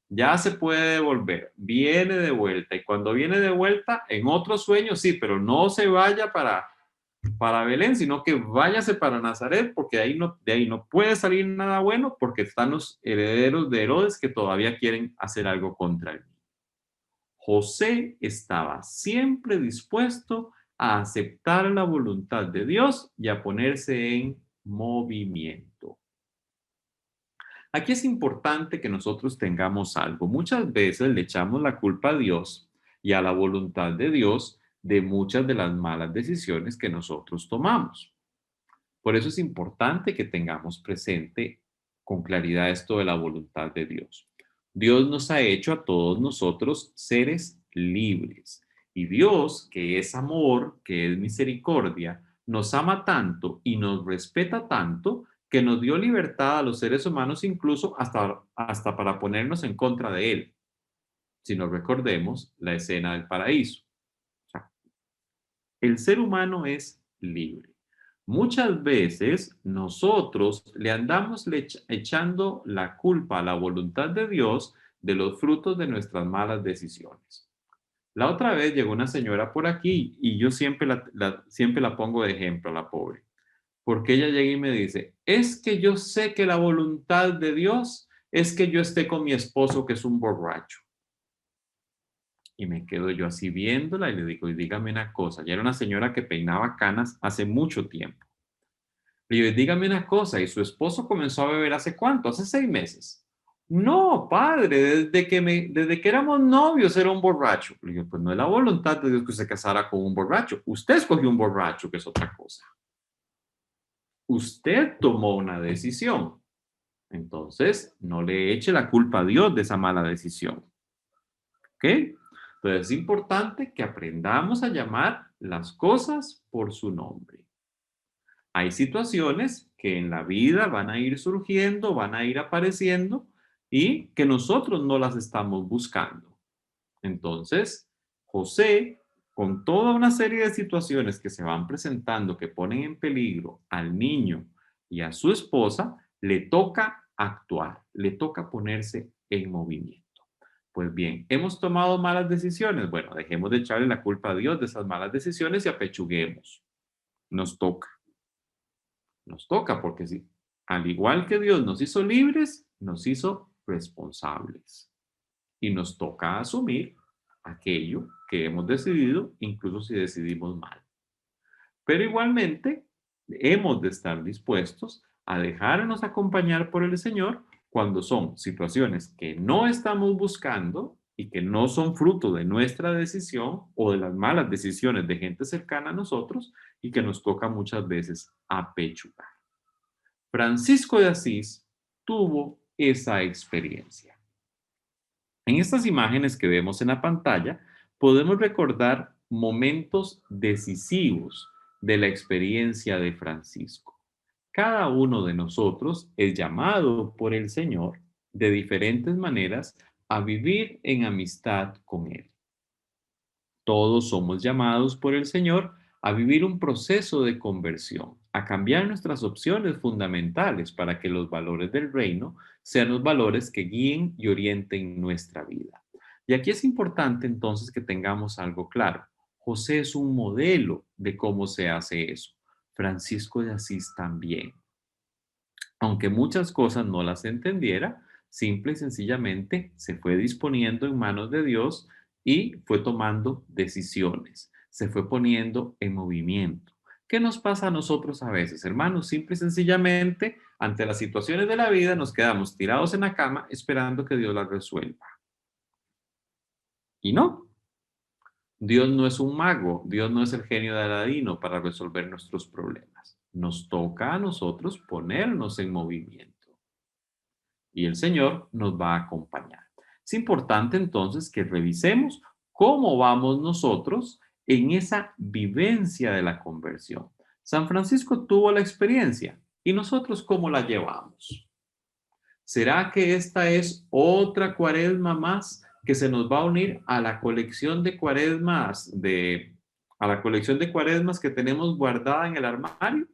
Ya se puede devolver, viene de vuelta y cuando viene de vuelta en otro sueño, sí, pero no se vaya para Belén, sino que váyase para Nazaret, porque de ahí no puede salir nada bueno, porque están los herederos de Herodes que todavía quieren hacer algo contra él. José estaba siempre dispuesto a aceptar la voluntad de Dios y a ponerse en movimiento. Aquí es importante que nosotros tengamos algo. Muchas veces le echamos la culpa a Dios y a la voluntad de Dios de muchas de las malas decisiones que nosotros tomamos. Por eso es importante que tengamos presente con claridad esto de la voluntad de Dios. Dios nos ha hecho a todos nosotros seres libres. Y Dios, que es amor, que es misericordia, nos ama tanto y nos respeta tanto que nos dio libertad a los seres humanos incluso hasta para ponernos en contra de Él. Si nos recordemos la escena del paraíso. O sea, el ser humano es libre. Muchas veces nosotros le andamos echando la culpa a la voluntad de Dios de los frutos de nuestras malas decisiones. La otra vez llegó una señora por aquí y yo siempre la pongo de ejemplo a la pobre, porque ella llega y me dice, es que yo sé que la voluntad de Dios es que yo esté con mi esposo que es un borracho. Y me quedo yo así viéndola y le digo, y dígame una cosa, ya era una señora que peinaba canas hace mucho tiempo. Le digo, dígame una cosa, ¿y su esposo comenzó a beber hace cuánto? ¿Hace 6 meses? No, padre, desde que éramos novios era un borracho. Le digo, pues no es la voluntad de Dios que se casara con un borracho. Usted escogió un borracho, que es otra cosa. Usted tomó una decisión. Entonces, no le eche la culpa a Dios de esa mala decisión. ¿Ok? Entonces, es importante que aprendamos a llamar las cosas por su nombre. Hay situaciones que en la vida van a ir surgiendo, van a ir apareciendo y que nosotros no las estamos buscando. Entonces, José, con toda una serie de situaciones que se van presentando que ponen en peligro al niño y a su esposa, le toca actuar, le toca ponerse en movimiento. Pues bien, hemos tomado malas decisiones. Bueno, dejemos de echarle la culpa a Dios de esas malas decisiones y apechuguemos. Nos toca. Nos toca porque sí, al igual que Dios nos hizo libres, nos hizo responsables. Y nos toca asumir aquello que hemos decidido, incluso si decidimos mal. Pero igualmente hemos de estar dispuestos a dejarnos acompañar por el Señor cuando son situaciones que no estamos buscando y que no son fruto de nuestra decisión o de las malas decisiones de gente cercana a nosotros y que nos toca muchas veces apechugar. Francisco de Asís tuvo esa experiencia. En estas imágenes que vemos en la pantalla, podemos recordar momentos decisivos de la experiencia de Francisco. Cada uno de nosotros es llamado por el Señor de diferentes maneras a vivir en amistad con Él. Todos somos llamados por el Señor a vivir un proceso de conversión, a cambiar nuestras opciones fundamentales para que los valores del reino sean los valores que guíen y orienten nuestra vida. Y aquí es importante entonces que tengamos algo claro. José es un modelo de cómo se hace eso. Francisco de Asís también. Aunque muchas cosas no las entendiera, simple y sencillamente se fue disponiendo en manos de Dios y fue tomando decisiones, se fue poniendo en movimiento. ¿Qué nos pasa a nosotros a veces, hermanos? Simple y sencillamente, ante las situaciones de la vida, nos quedamos tirados en la cama esperando que Dios las resuelva. Y no, Dios no es un mago, Dios no es el genio de Aladino para resolver nuestros problemas. Nos toca a nosotros ponernos en movimiento y el Señor nos va a acompañar. Es importante entonces que revisemos cómo vamos nosotros en esa vivencia de la conversión. San Francisco tuvo la experiencia y nosotros cómo la llevamos. ¿Será que esta es otra cuaresma más que se nos va a unir a la colección de cuaresmas a la colección de cuaresmas que tenemos guardada en el armario?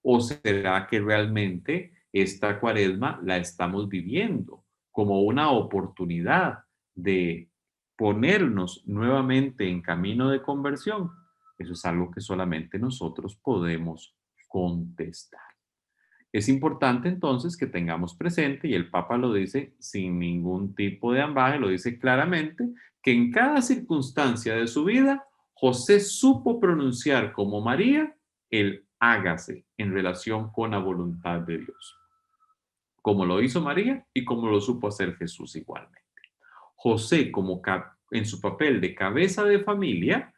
¿O será que realmente esta cuaresma la estamos viviendo como una oportunidad de ponernos nuevamente en camino de conversión? Eso es algo que solamente nosotros podemos contestar. Es importante entonces que tengamos presente, y el Papa lo dice sin ningún tipo de ambaje, lo dice claramente, que en cada circunstancia de su vida, José supo pronunciar como María el hágase en relación con la voluntad de Dios, como lo hizo María y como lo supo hacer Jesús igualmente. José, como en su papel de cabeza de familia,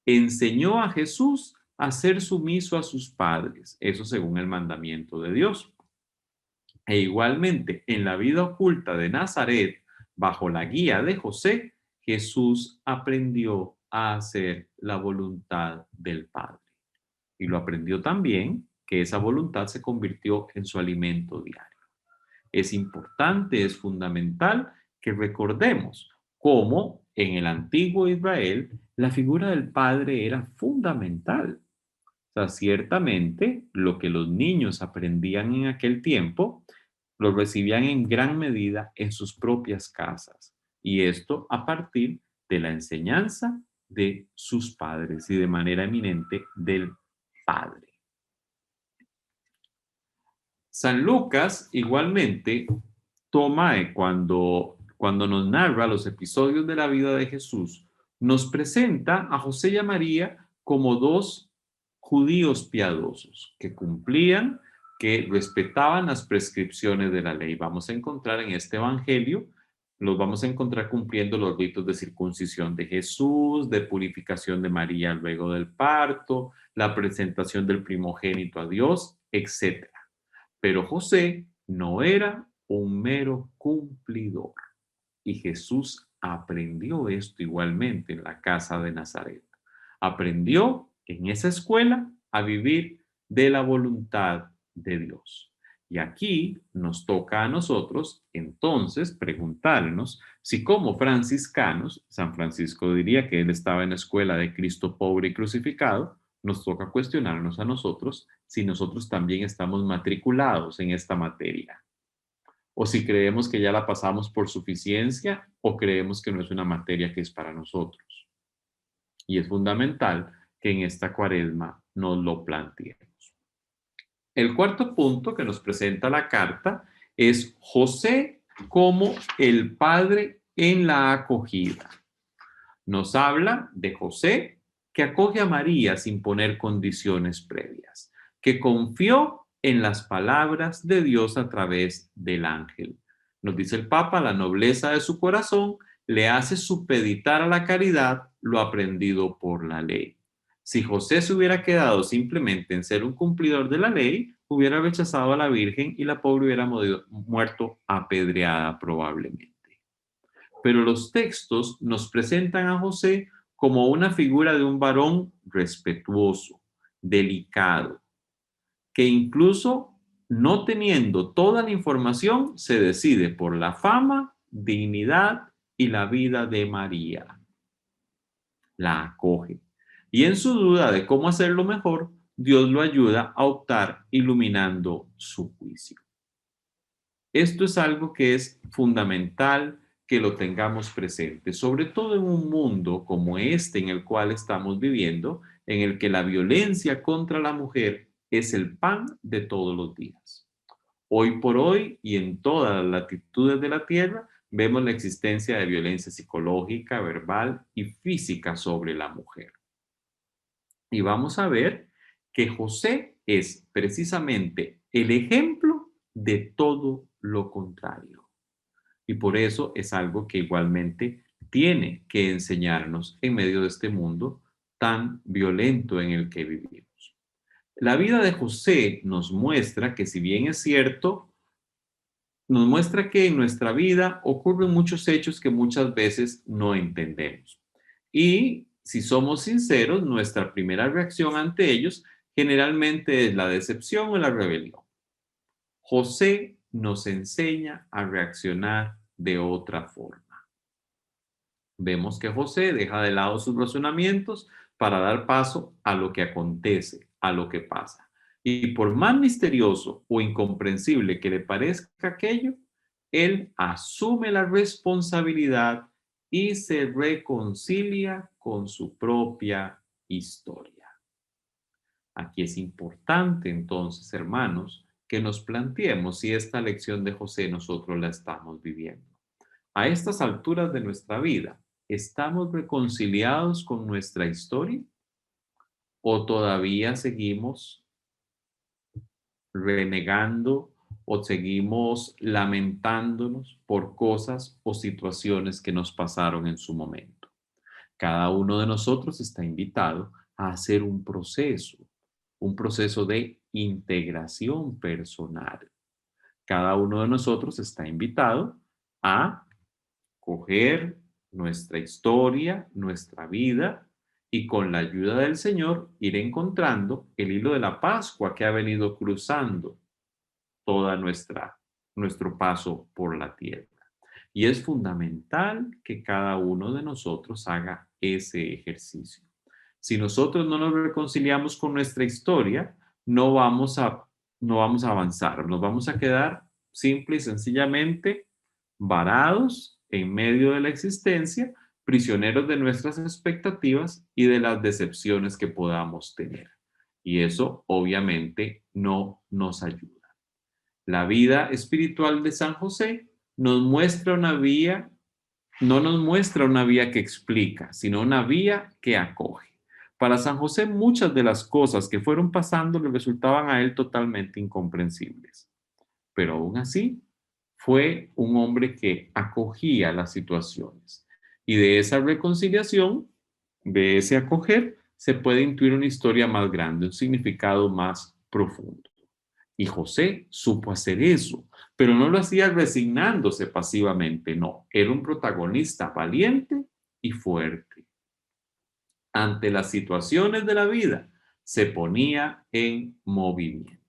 enseñó a Jesús a ser sumiso a sus padres, eso según el mandamiento de Dios. E igualmente, en la vida oculta de Nazaret, bajo la guía de José, Jesús aprendió a hacer la voluntad del Padre. Y lo aprendió también que esa voluntad se convirtió en su alimento diario. Es importante, es fundamental que recordemos cómo en el antiguo Israel la figura del padre era fundamental. O sea, ciertamente lo que los niños aprendían en aquel tiempo lo recibían en gran medida en sus propias casas. Y esto a partir de la enseñanza de sus padres y de manera eminente del padre. San Lucas igualmente toma cuando nos narra los episodios de la vida de Jesús, nos presenta a José y a María como dos judíos piadosos que cumplían, que respetaban las prescripciones de la ley. Vamos a encontrar en este evangelio, los vamos a encontrar cumpliendo los ritos de circuncisión de Jesús, de purificación de María luego del parto, la presentación del primogénito a Dios, etc. Pero José no era un mero cumplidor. Y Jesús aprendió esto igualmente en la casa de Nazaret. Aprendió en esa escuela a vivir de la voluntad de Dios. Y aquí nos toca a nosotros entonces preguntarnos si como franciscanos, San Francisco diría que él estaba en la escuela de Cristo pobre y crucificado, nos toca cuestionarnos a nosotros si nosotros también estamos matriculados en esta materia, o si creemos que ya la pasamos por suficiencia o creemos que no es una materia que es para nosotros. Y es fundamental que en esta cuaresma nos lo planteemos. El cuarto punto que nos presenta la carta es José como el padre en la acogida. Nos habla de José que acoge a María sin poner condiciones previas, que confió en las palabras de Dios a través del ángel. Nos dice el Papa, la nobleza de su corazón le hace supeditar a la caridad lo aprendido por la ley. Si José se hubiera quedado simplemente en ser un cumplidor de la ley, hubiera rechazado a la Virgen y la pobre hubiera muerto apedreada probablemente. Pero los textos nos presentan a José como una figura de un varón respetuoso, delicado, que incluso no teniendo toda la información, se decide por la fama, dignidad y la vida de María. La acoge. Y en su duda de cómo hacerlo mejor, Dios lo ayuda a optar iluminando su juicio. Esto es algo que es fundamental que lo tengamos presente, sobre todo en un mundo como este en el cual estamos viviendo, en el que la violencia contra la mujer es el pan de todos los días. Hoy por hoy y en todas las latitudes de la tierra vemos la existencia de violencia psicológica, verbal y física sobre la mujer. Y vamos a ver que José es precisamente el ejemplo de todo lo contrario. Y por eso es algo que igualmente tiene que enseñarnos en medio de este mundo tan violento en el que vivimos. La vida de José nos muestra que si bien es cierto, nos muestra que en nuestra vida ocurren muchos hechos que muchas veces no entendemos. Y si somos sinceros, nuestra primera reacción ante ellos generalmente es la decepción o la rebelión. José nos enseña a reaccionar de otra forma. Vemos que José deja de lado sus razonamientos para dar paso a lo que acontece, a lo que pasa. Y por más misterioso o incomprensible que le parezca aquello, él asume la responsabilidad y se reconcilia con su propia historia. Aquí es importante entonces, hermanos, que nos planteemos si esta lección de José nosotros la estamos viviendo. A estas alturas de nuestra vida, ¿estamos reconciliados con nuestra historia o todavía seguimos renegando o seguimos lamentándonos por cosas o situaciones que nos pasaron en su momento? Cada uno de nosotros está invitado a hacer un proceso de integración personal. Cada uno de nosotros está invitado a coger nuestra historia, nuestra vida y con la ayuda del Señor ir encontrando el hilo de la Pascua que ha venido cruzando toda nuestro paso por la tierra. Y es fundamental que cada uno de nosotros haga ese ejercicio. Si nosotros no nos reconciliamos con nuestra historia, no vamos a avanzar, nos vamos a quedar simple y sencillamente varados en medio de la existencia, prisioneros de nuestras expectativas y de las decepciones que podamos tener. Y eso obviamente no nos ayuda. La vida espiritual de San José nos muestra una vía, no nos muestra una vía que explica, sino una vía que acoge. Para San José muchas de las cosas que fueron pasando le resultaban a él totalmente incomprensibles, pero aún así fue un hombre que acogía las situaciones. Y de esa reconciliación, de ese acoger, se puede intuir una historia más grande, un significado más profundo. Y José supo hacer eso, pero no lo hacía resignándose pasivamente, no, era un protagonista valiente y fuerte. Ante las situaciones de la vida, se ponía en movimiento.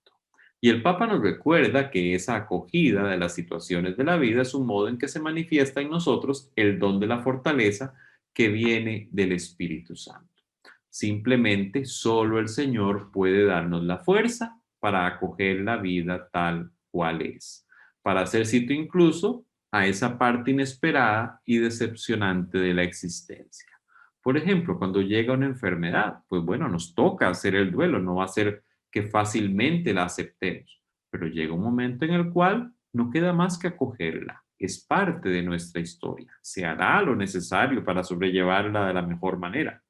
Y el Papa nos recuerda que esa acogida de las situaciones de la vida es un modo en que se manifiesta en nosotros el don de la fortaleza que viene del Espíritu Santo. Simplemente solo el Señor puede darnos la fuerza para acoger la vida tal cual es, para hacer sitio incluso a esa parte inesperada y decepcionante de la existencia. Por ejemplo, cuando llega una enfermedad, pues bueno, nos toca hacer el duelo, no va a ser que fácilmente la aceptemos, pero llega un momento en el cual no queda más que acogerla. Es parte de nuestra historia. Se hará lo necesario para sobrellevarla de la mejor manera,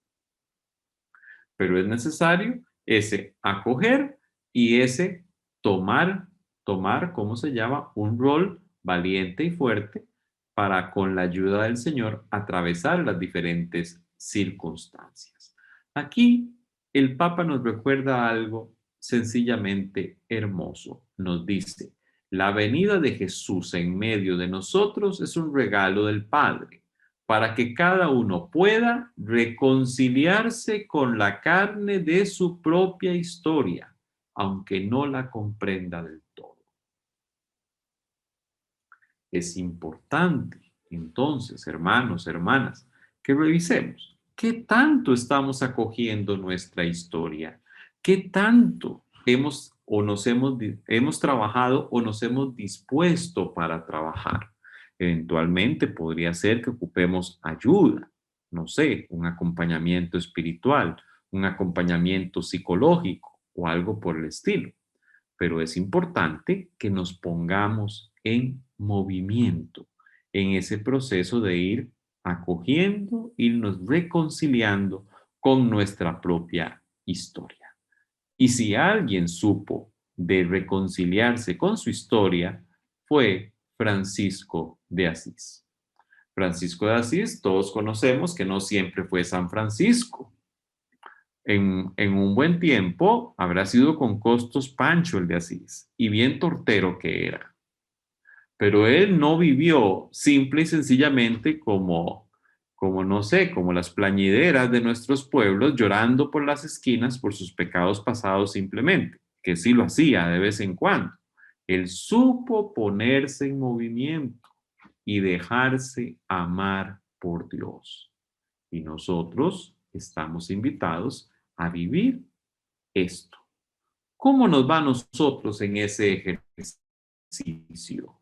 pero es necesario ese acoger y ese tomar, ¿cómo se llama? Un rol valiente y fuerte para, con la ayuda del Señor, atravesar las diferentes circunstancias. Aquí el Papa nos recuerda algo sencillamente hermoso. Nos dice, la venida de Jesús en medio de nosotros es un regalo del Padre para que cada uno pueda reconciliarse con la carne de su propia historia, aunque no la comprenda del todo. Es importante Entonces, hermanos, hermanas, que revisemos qué tanto estamos acogiendo nuestra historia, qué tanto hemos o nos hemos trabajado o nos hemos dispuesto para trabajar. Eventualmente podría ser que ocupemos ayuda, no sé, un acompañamiento espiritual, un acompañamiento psicológico o algo por el estilo. Pero es importante que nos pongamos en movimiento en ese proceso de ir acogiendo, irnos reconciliando con nuestra propia historia. Y si alguien supo de reconciliarse con su historia, fue Francisco de Asís. Francisco de Asís, todos conocemos que no siempre fue San Francisco. En un buen tiempo habrá sido con costos Pancho el de Asís, y bien tortero que era. Pero él no vivió simple y sencillamente como no sé, como las plañideras de nuestros pueblos llorando por las esquinas por sus pecados pasados simplemente, que sí lo hacía de vez en cuando. Él supo ponerse en movimiento y dejarse amar por Dios. Y nosotros estamos invitados a vivir esto. ¿Cómo nos va a nosotros en ese ejercicio?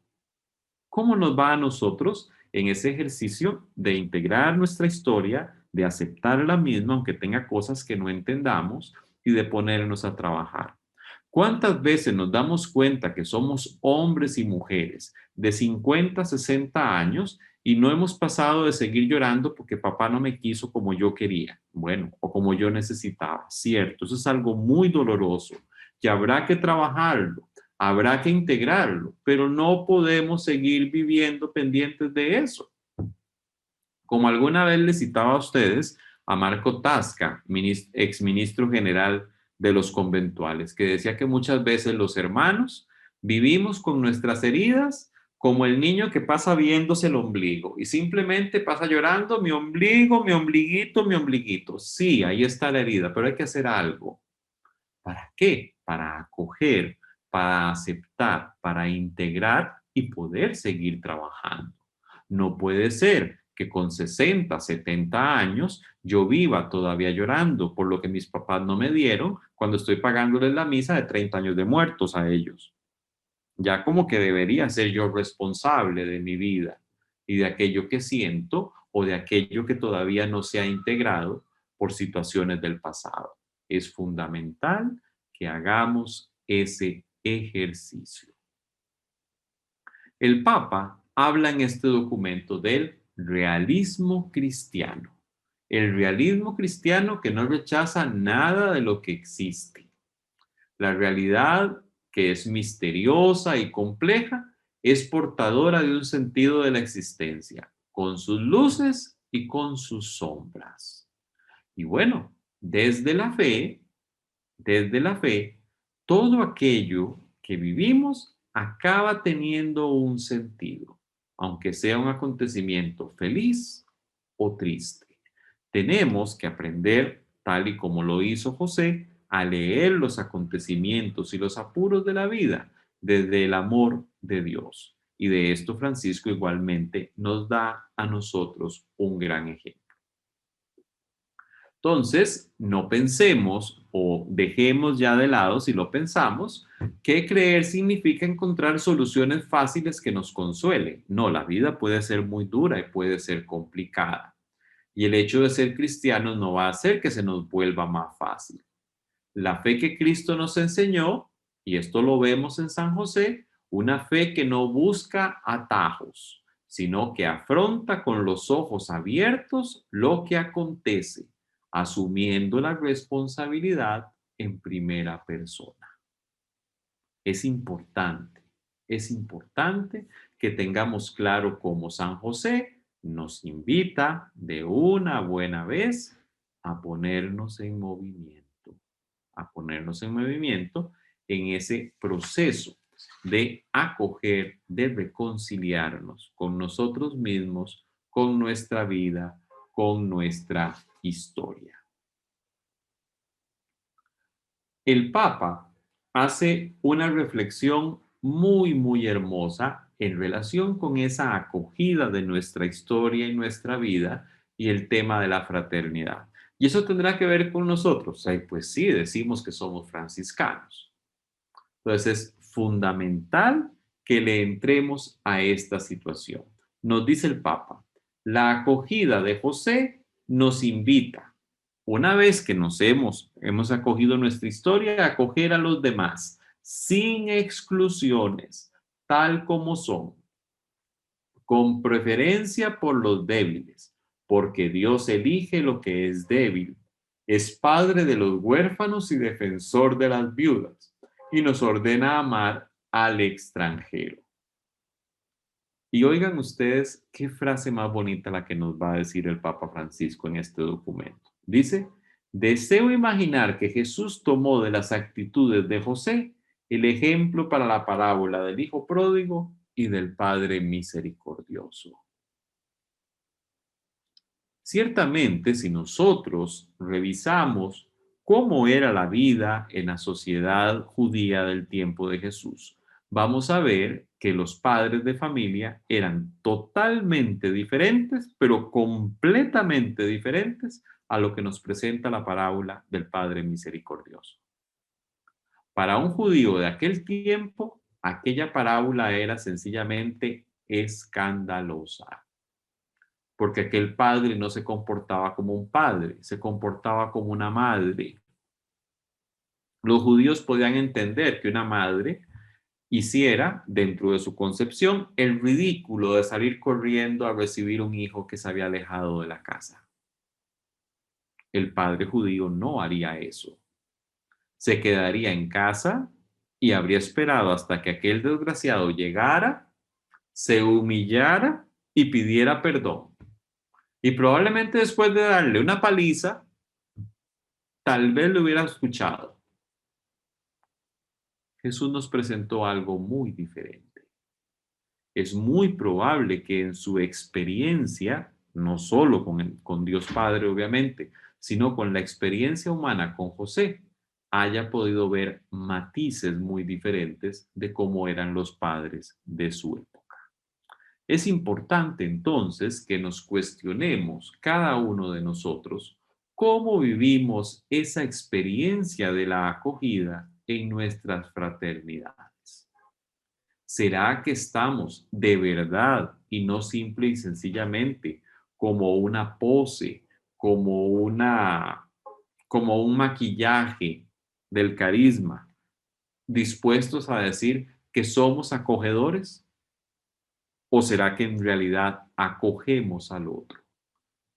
¿Cómo nos va a nosotros en ese ejercicio de integrar nuestra historia, de aceptar la misma, aunque tenga cosas que no entendamos, y de ponernos a trabajar? ¿Cuántas veces nos damos cuenta que somos hombres y mujeres de 50, 60 años y no hemos pasado de seguir llorando porque papá no me quiso como yo quería? Bueno, o como yo necesitaba, cierto, eso es algo muy doloroso que habrá que trabajarlo, habrá que integrarlo, pero no podemos seguir viviendo pendientes de eso. Como alguna vez les citaba a ustedes a Marco Tasca, exministro general de los conventuales, que decía que muchas veces los hermanos vivimos con nuestras heridas como el niño que pasa viéndose el ombligo y simplemente pasa llorando, mi ombligo, mi ombliguito, mi ombliguito. Sí, ahí está la herida, pero hay que hacer algo. ¿Para qué? Para acoger, para aceptar, para integrar y poder seguir trabajando. No puede ser que con 60, 70 años yo viva todavía llorando por lo que mis papás no me dieron cuando estoy pagándoles la misa de 30 años de muertos a ellos. Ya como que debería ser yo responsable de mi vida y de aquello que siento o de aquello que todavía no se ha integrado por situaciones del pasado. Es fundamental que hagamos ese ejercicio. El Papa habla en este documento del realismo cristiano. El realismo cristiano que no rechaza nada de lo que existe. La realidad, que es misteriosa y compleja, es portadora de un sentido de la existencia, con sus luces y con sus sombras. Y bueno, desde la fe, todo aquello que vivimos acaba teniendo un sentido, aunque sea un acontecimiento feliz o triste. Tenemos que aprender, tal y como lo hizo José, a leer los acontecimientos y los apuros de la vida desde el amor de Dios. Y de esto Francisco igualmente nos da a nosotros un gran ejemplo. Entonces, no pensemos o dejemos ya de lado, si lo pensamos, que creer significa encontrar soluciones fáciles que nos consuelen. No, la vida puede ser muy dura y puede ser complicada. Y el hecho de ser cristianos no va a hacer que se nos vuelva más fácil. La fe que Cristo nos enseñó, y esto lo vemos en San José, una fe que no busca atajos, sino que afronta con los ojos abiertos lo que acontece, asumiendo la responsabilidad en primera persona. Es importante que tengamos claro cómo San José nos invita de una buena vez a ponernos en movimiento, en ese proceso de acoger, de reconciliarnos con nosotros mismos, con nuestra vida, con nuestra historia. El Papa hace una reflexión muy, muy hermosa en relación con esa acogida de nuestra historia y nuestra vida y el tema de la fraternidad. Y eso tendrá que ver con nosotros. Ay, pues sí, decimos que somos franciscanos. Entonces es fundamental que le entremos a esta situación. Nos dice el Papa, la acogida de José nos invita, una vez que hemos acogido nuestra historia, a acoger a los demás, sin exclusiones, tal como son, con preferencia por los débiles, porque Dios elige lo que es débil, es padre de los huérfanos y defensor de las viudas, y nos ordena amar al extranjero. Y oigan ustedes qué frase más bonita la que nos va a decir el Papa Francisco en este documento. Dice, deseo imaginar que Jesús tomó de las actitudes de José el ejemplo para la parábola del hijo pródigo y del Padre misericordioso. Ciertamente, si nosotros revisamos cómo era la vida en la sociedad judía del tiempo de Jesús, vamos a ver que los padres de familia eran totalmente diferentes, pero completamente diferentes a lo que nos presenta la parábola del Padre misericordioso. Para un judío de aquel tiempo, aquella parábola era sencillamente escandalosa, porque aquel padre no se comportaba como un padre, se comportaba como una madre. Los judíos podían entender que una madre hiciera, dentro de su concepción, el ridículo de salir corriendo a recibir un hijo que se había alejado de la casa. El padre judío no haría eso. Se quedaría en casa y habría esperado hasta que aquel desgraciado llegara, se humillara y pidiera perdón. Y probablemente después de darle una paliza, tal vez lo hubiera escuchado. Jesús nos presentó algo muy diferente. Es muy probable que en su experiencia, no solo con Dios Padre, obviamente, sino con la experiencia humana con José, haya podido ver matices muy diferentes de cómo eran los padres de su época. Es importante entonces que nos cuestionemos cada uno de nosotros cómo vivimos esa experiencia de la acogida en nuestras fraternidades. ¿Será que estamos de verdad y no simple y sencillamente como una pose, como como un maquillaje del carisma, dispuestos a decir que somos acogedores? ¿O será que en realidad acogemos al otro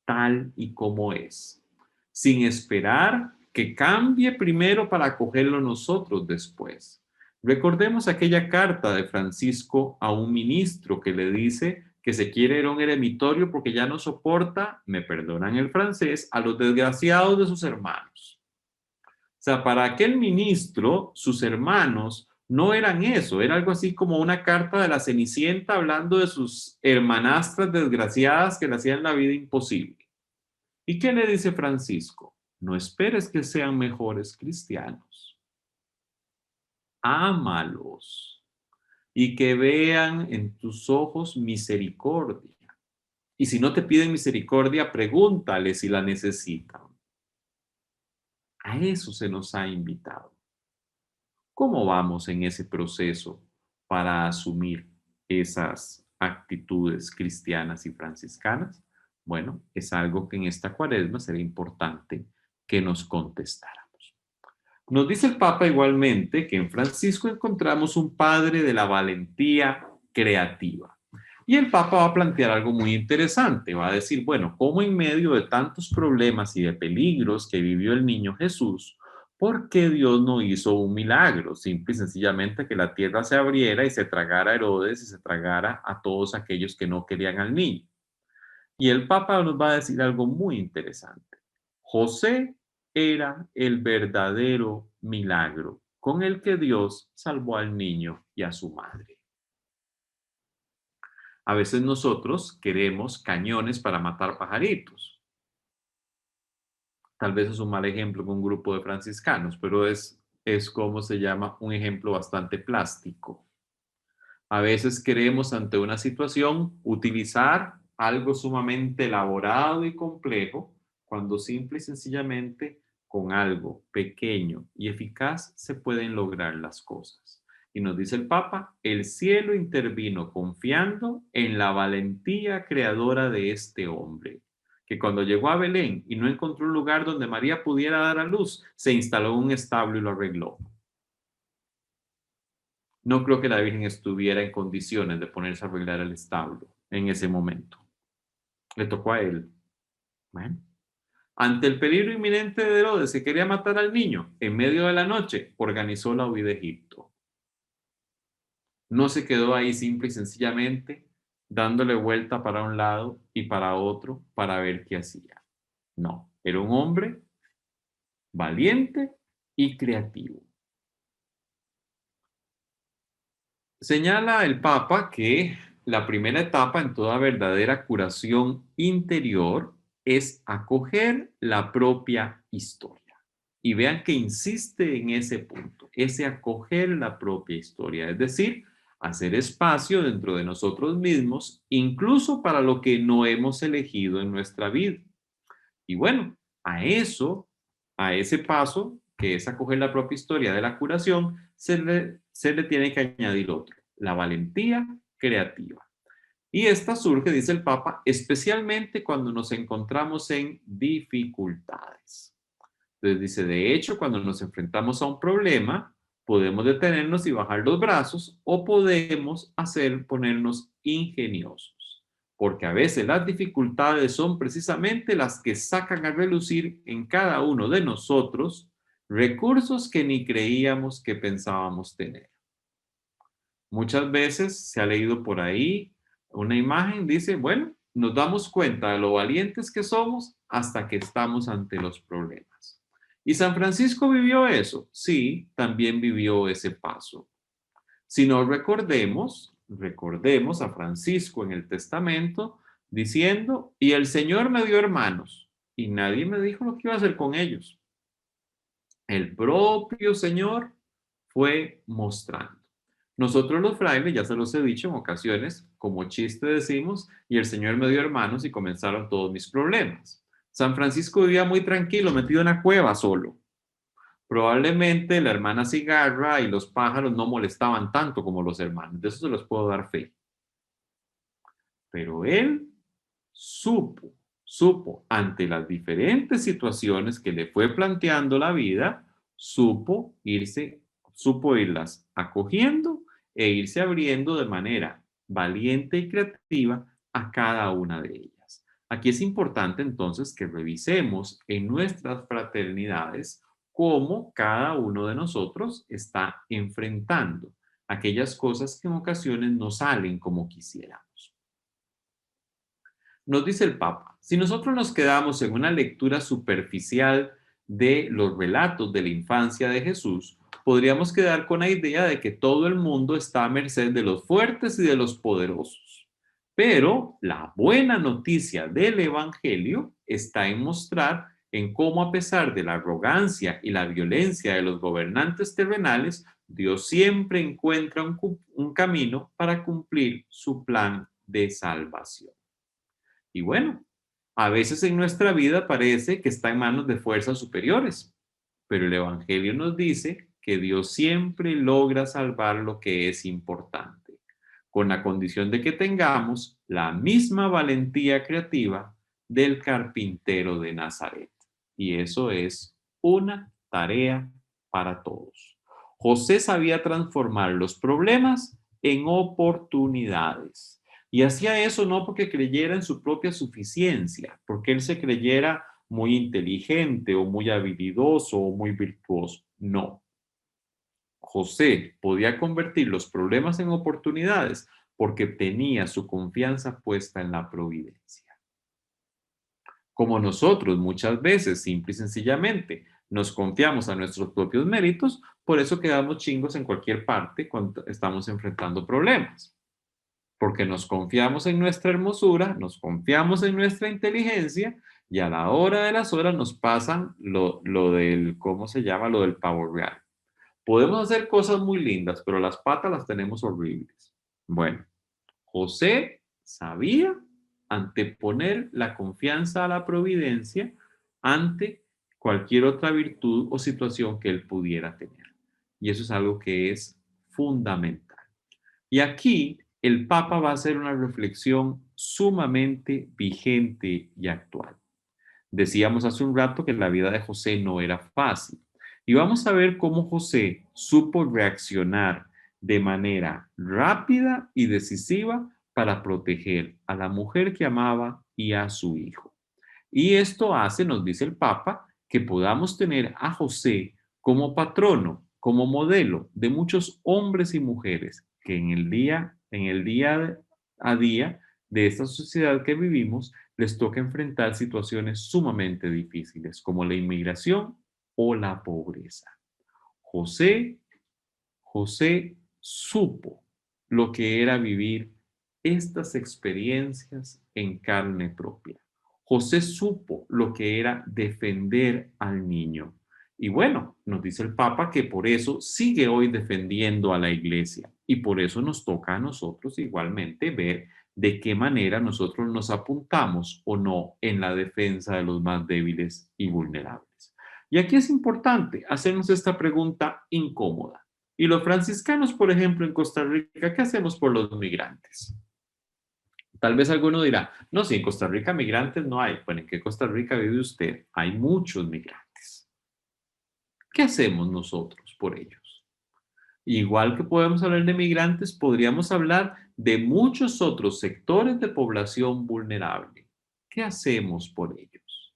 tal y como es, sin esperar que cambie primero para acogerlo nosotros después? Recordemos aquella carta de Francisco a un ministro que le dice que se quiere ir a un eremitorio porque ya no soporta, me perdonan el francés, a los desgraciados de sus hermanos. O sea, para aquel ministro, sus hermanos no eran eso, era algo así como una carta de la Cenicienta hablando de sus hermanastras desgraciadas que le hacían la vida imposible. ¿Y qué le dice Francisco? No esperes que sean mejores cristianos. Ámalos y que vean en tus ojos misericordia. Y si no te piden misericordia, pregúntale si la necesitan. A eso se nos ha invitado. ¿Cómo vamos en ese proceso para asumir esas actitudes cristianas y franciscanas? Bueno, es algo que en esta cuaresma será importante que nos contestáramos. Nos dice el Papa igualmente que en Francisco encontramos un padre de la valentía creativa. Y el Papa va a plantear algo muy interesante. Va a decir, bueno, ¿cómo en medio de tantos problemas y de peligros que vivió el niño Jesús, por qué Dios no hizo un milagro? Simple y sencillamente que la tierra se abriera y se tragara a Herodes y se tragara a todos aquellos que no querían al niño. Y el Papa nos va a decir algo muy interesante. José era el verdadero milagro con el que Dios salvó al niño y a su madre. A veces nosotros queremos cañones para matar pajaritos. Tal vez es un mal ejemplo con un grupo de franciscanos, pero es como se llama un ejemplo bastante plástico. A veces queremos ante una situación utilizar algo sumamente elaborado y complejo, cuando simple y sencillamente con algo pequeño y eficaz se pueden lograr las cosas. Y nos dice el Papa, el cielo intervino confiando en la valentía creadora de este hombre, que cuando llegó a Belén y no encontró un lugar donde María pudiera dar a luz, se instaló en un establo y lo arregló. No creo que la Virgen estuviera en condiciones de ponerse a arreglar el establo en ese momento. Le tocó a él. Bueno, ante el peligro inminente de Herodes, que quería matar al niño, en medio de la noche, organizó la huida a Egipto. No se quedó ahí simple y sencillamente dándole vuelta para un lado y para otro para ver qué hacía. No, era un hombre valiente y creativo. Señala el Papa que la primera etapa en toda verdadera curación interior es acoger la propia historia. Y vean que insiste en ese punto, ese acoger la propia historia, es decir, hacer espacio dentro de nosotros mismos, incluso para lo que no hemos elegido en nuestra vida. Y bueno, a eso, a ese paso, que es acoger la propia historia de la curación, se le tiene que añadir otro, la valentía creativa. Y esta surge, dice el Papa, especialmente cuando nos encontramos en dificultades. Entonces dice, de hecho, cuando nos enfrentamos a un problema, podemos detenernos y bajar los brazos o podemos ponernos ingeniosos, porque a veces las dificultades son precisamente las que sacan a relucir en cada uno de nosotros recursos que ni creíamos que pensábamos tener. Muchas veces se ha leído por ahí una imagen, dice, bueno, nos damos cuenta de lo valientes que somos hasta que estamos ante los problemas. ¿Y San Francisco vivió eso? Sí, también vivió ese paso. Si no recordemos a Francisco en el testamento diciendo, y el Señor me dio hermanos, y nadie me dijo lo que iba a hacer con ellos. El propio Señor fue mostrando. Nosotros los frailes, ya se los he dicho en ocasiones, como chiste decimos, y el Señor me dio hermanos y comenzaron todos mis problemas. San Francisco vivía muy tranquilo, metido en una cueva solo. Probablemente la hermana cigarra y los pájaros no molestaban tanto como los hermanos, de eso se los puedo dar fe. Pero él supo ante las diferentes situaciones que le fue planteando la vida, supo irlas acogiendo e irse abriendo de manera valiente y creativa a cada una de ellas. Aquí es importante entonces que revisemos en nuestras fraternidades cómo cada uno de nosotros está enfrentando aquellas cosas que en ocasiones no salen como quisiéramos. Nos dice el Papa, si nosotros nos quedamos en una lectura superficial de los relatos de la infancia de Jesús, podríamos quedar con la idea de que todo el mundo está a merced de los fuertes y de los poderosos. Pero la buena noticia del Evangelio está en mostrar en cómo, a pesar de la arrogancia y la violencia de los gobernantes terrenales, Dios siempre encuentra un camino para cumplir su plan de salvación. Y bueno, a veces en nuestra vida parece que está en manos de fuerzas superiores, pero el Evangelio nos dice que Dios siempre logra salvar lo que es importante, con la condición de que tengamos la misma valentía creativa del carpintero de Nazaret. Y eso es una tarea para todos. José sabía transformar los problemas en oportunidades. Y hacía eso no porque creyera en su propia suficiencia, porque él se creyera muy inteligente o muy habilidoso o muy virtuoso. No. José podía convertir los problemas en oportunidades porque tenía su confianza puesta en la providencia. Como nosotros muchas veces, simple y sencillamente, nos confiamos a nuestros propios méritos, por eso quedamos chingos en cualquier parte cuando estamos enfrentando problemas. Porque nos confiamos en nuestra hermosura, nos confiamos en nuestra inteligencia y a la hora de las horas nos pasan lo del, ¿cómo se llama? Lo del pavo real. Podemos hacer cosas muy lindas, pero las patas las tenemos horribles. Bueno, José sabía anteponer la confianza a la providencia ante cualquier otra virtud o situación que él pudiera tener. Y eso es algo que es fundamental. Y aquí el Papa va a hacer una reflexión sumamente vigente y actual. Decíamos hace un rato que la vida de José no era fácil. Y vamos a ver cómo José supo reaccionar de manera rápida y decisiva para proteger a la mujer que amaba y a su hijo. Y esto hace, nos dice el Papa, que podamos tener a José como patrono, como modelo de muchos hombres y mujeres que en el día a día de esta sociedad que vivimos, les toca enfrentar situaciones sumamente difíciles, como la inmigración o la pobreza. José, José supo lo que era vivir estas experiencias en carne propia. José supo lo que era defender al niño. Y bueno, nos dice el Papa que por eso sigue hoy defendiendo a la iglesia y por eso nos toca a nosotros igualmente ver de qué manera nosotros nos apuntamos o no en la defensa de los más débiles y vulnerables. Y aquí es importante hacernos esta pregunta incómoda. ¿Y los franciscanos, por ejemplo, en Costa Rica, qué hacemos por los migrantes? Tal vez alguno dirá, no, si en Costa Rica migrantes no hay. Bueno, ¿en qué Costa Rica vive usted? Hay muchos migrantes. ¿Qué hacemos nosotros por ellos? Igual que podemos hablar de migrantes, podríamos hablar de muchos otros sectores de población vulnerable. ¿Qué hacemos por ellos?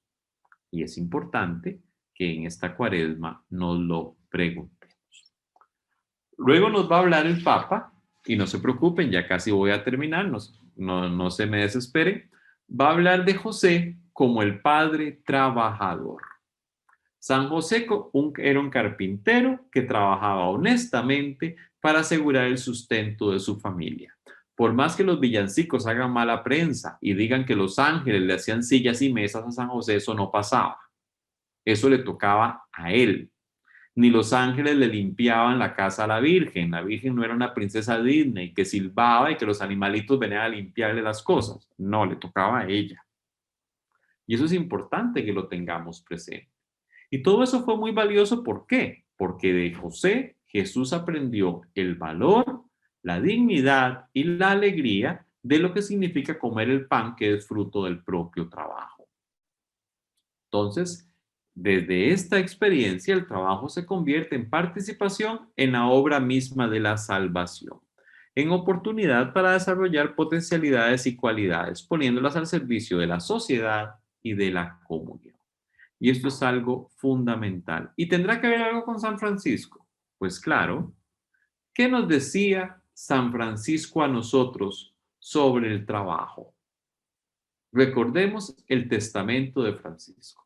Y es importante que en esta cuaresma nos lo preguntemos. Luego nos va a hablar el Papa, y no se preocupen, ya casi voy a terminar, no se me desesperen. Va a hablar de José como el padre trabajador. San José era un carpintero que trabajaba honestamente para asegurar el sustento de su familia. Por más que los villancicos hagan mala prensa y digan que los ángeles le hacían sillas y mesas a San José, eso no pasaba. Eso le tocaba a él. Ni los ángeles le limpiaban la casa a la Virgen. La Virgen no era una princesa Disney que silbaba y que los animalitos venían a limpiarle las cosas. No, le tocaba a ella. Y eso es importante que lo tengamos presente. Y todo eso fue muy valioso. ¿Por qué? Porque de José Jesús aprendió el valor, la dignidad y la alegría de lo que significa comer el pan que es fruto del propio trabajo. Entonces, desde esta experiencia, el trabajo se convierte en participación en la obra misma de la salvación, en oportunidad para desarrollar potencialidades y cualidades, poniéndolas al servicio de la sociedad y de la comunidad. Y esto es algo fundamental. ¿Y tendrá que ver algo con San Francisco? Pues claro. ¿Qué nos decía San Francisco a nosotros sobre el trabajo? Recordemos el testamento de Francisco.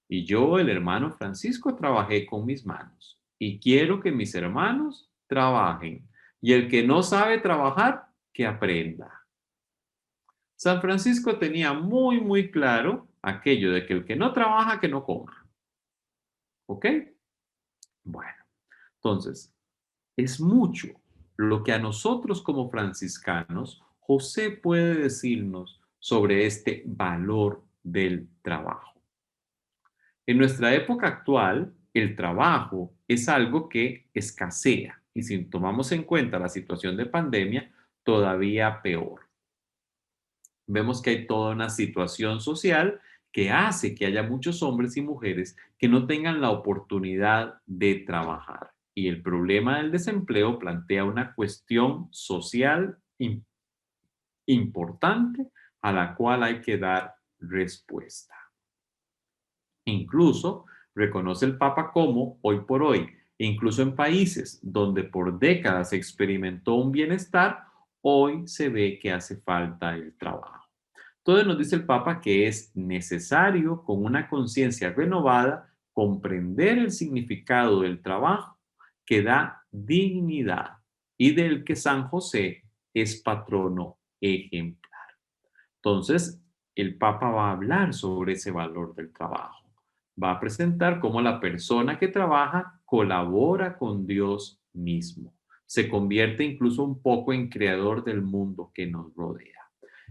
Y yo, el hermano Francisco, trabajé con mis manos. Y quiero que mis hermanos trabajen. Y el que no sabe trabajar, que aprenda. San Francisco tenía muy, muy claro aquello de que el que no trabaja, que no coma. ¿Ok? Bueno, entonces, es mucho lo que a nosotros como franciscanos José puede decirnos sobre este valor del trabajo. En nuestra época actual, el trabajo es algo que escasea y si tomamos en cuenta la situación de pandemia, todavía peor. Vemos que hay toda una situación social que hace que haya muchos hombres y mujeres que no tengan la oportunidad de trabajar. Y el problema del desempleo plantea una cuestión social importante a la cual hay que dar respuesta. Incluso reconoce el Papa como, hoy por hoy, incluso en países donde por décadas se experimentó un bienestar, hoy se ve que hace falta el trabajo. Entonces nos dice el Papa que es necesario, con una conciencia renovada, comprender el significado del trabajo que da dignidad y del que San José es patrono ejemplar. Entonces, el Papa va a hablar sobre ese valor del trabajo. Va a presentar cómo la persona que trabaja colabora con Dios mismo. Se convierte incluso un poco en creador del mundo que nos rodea.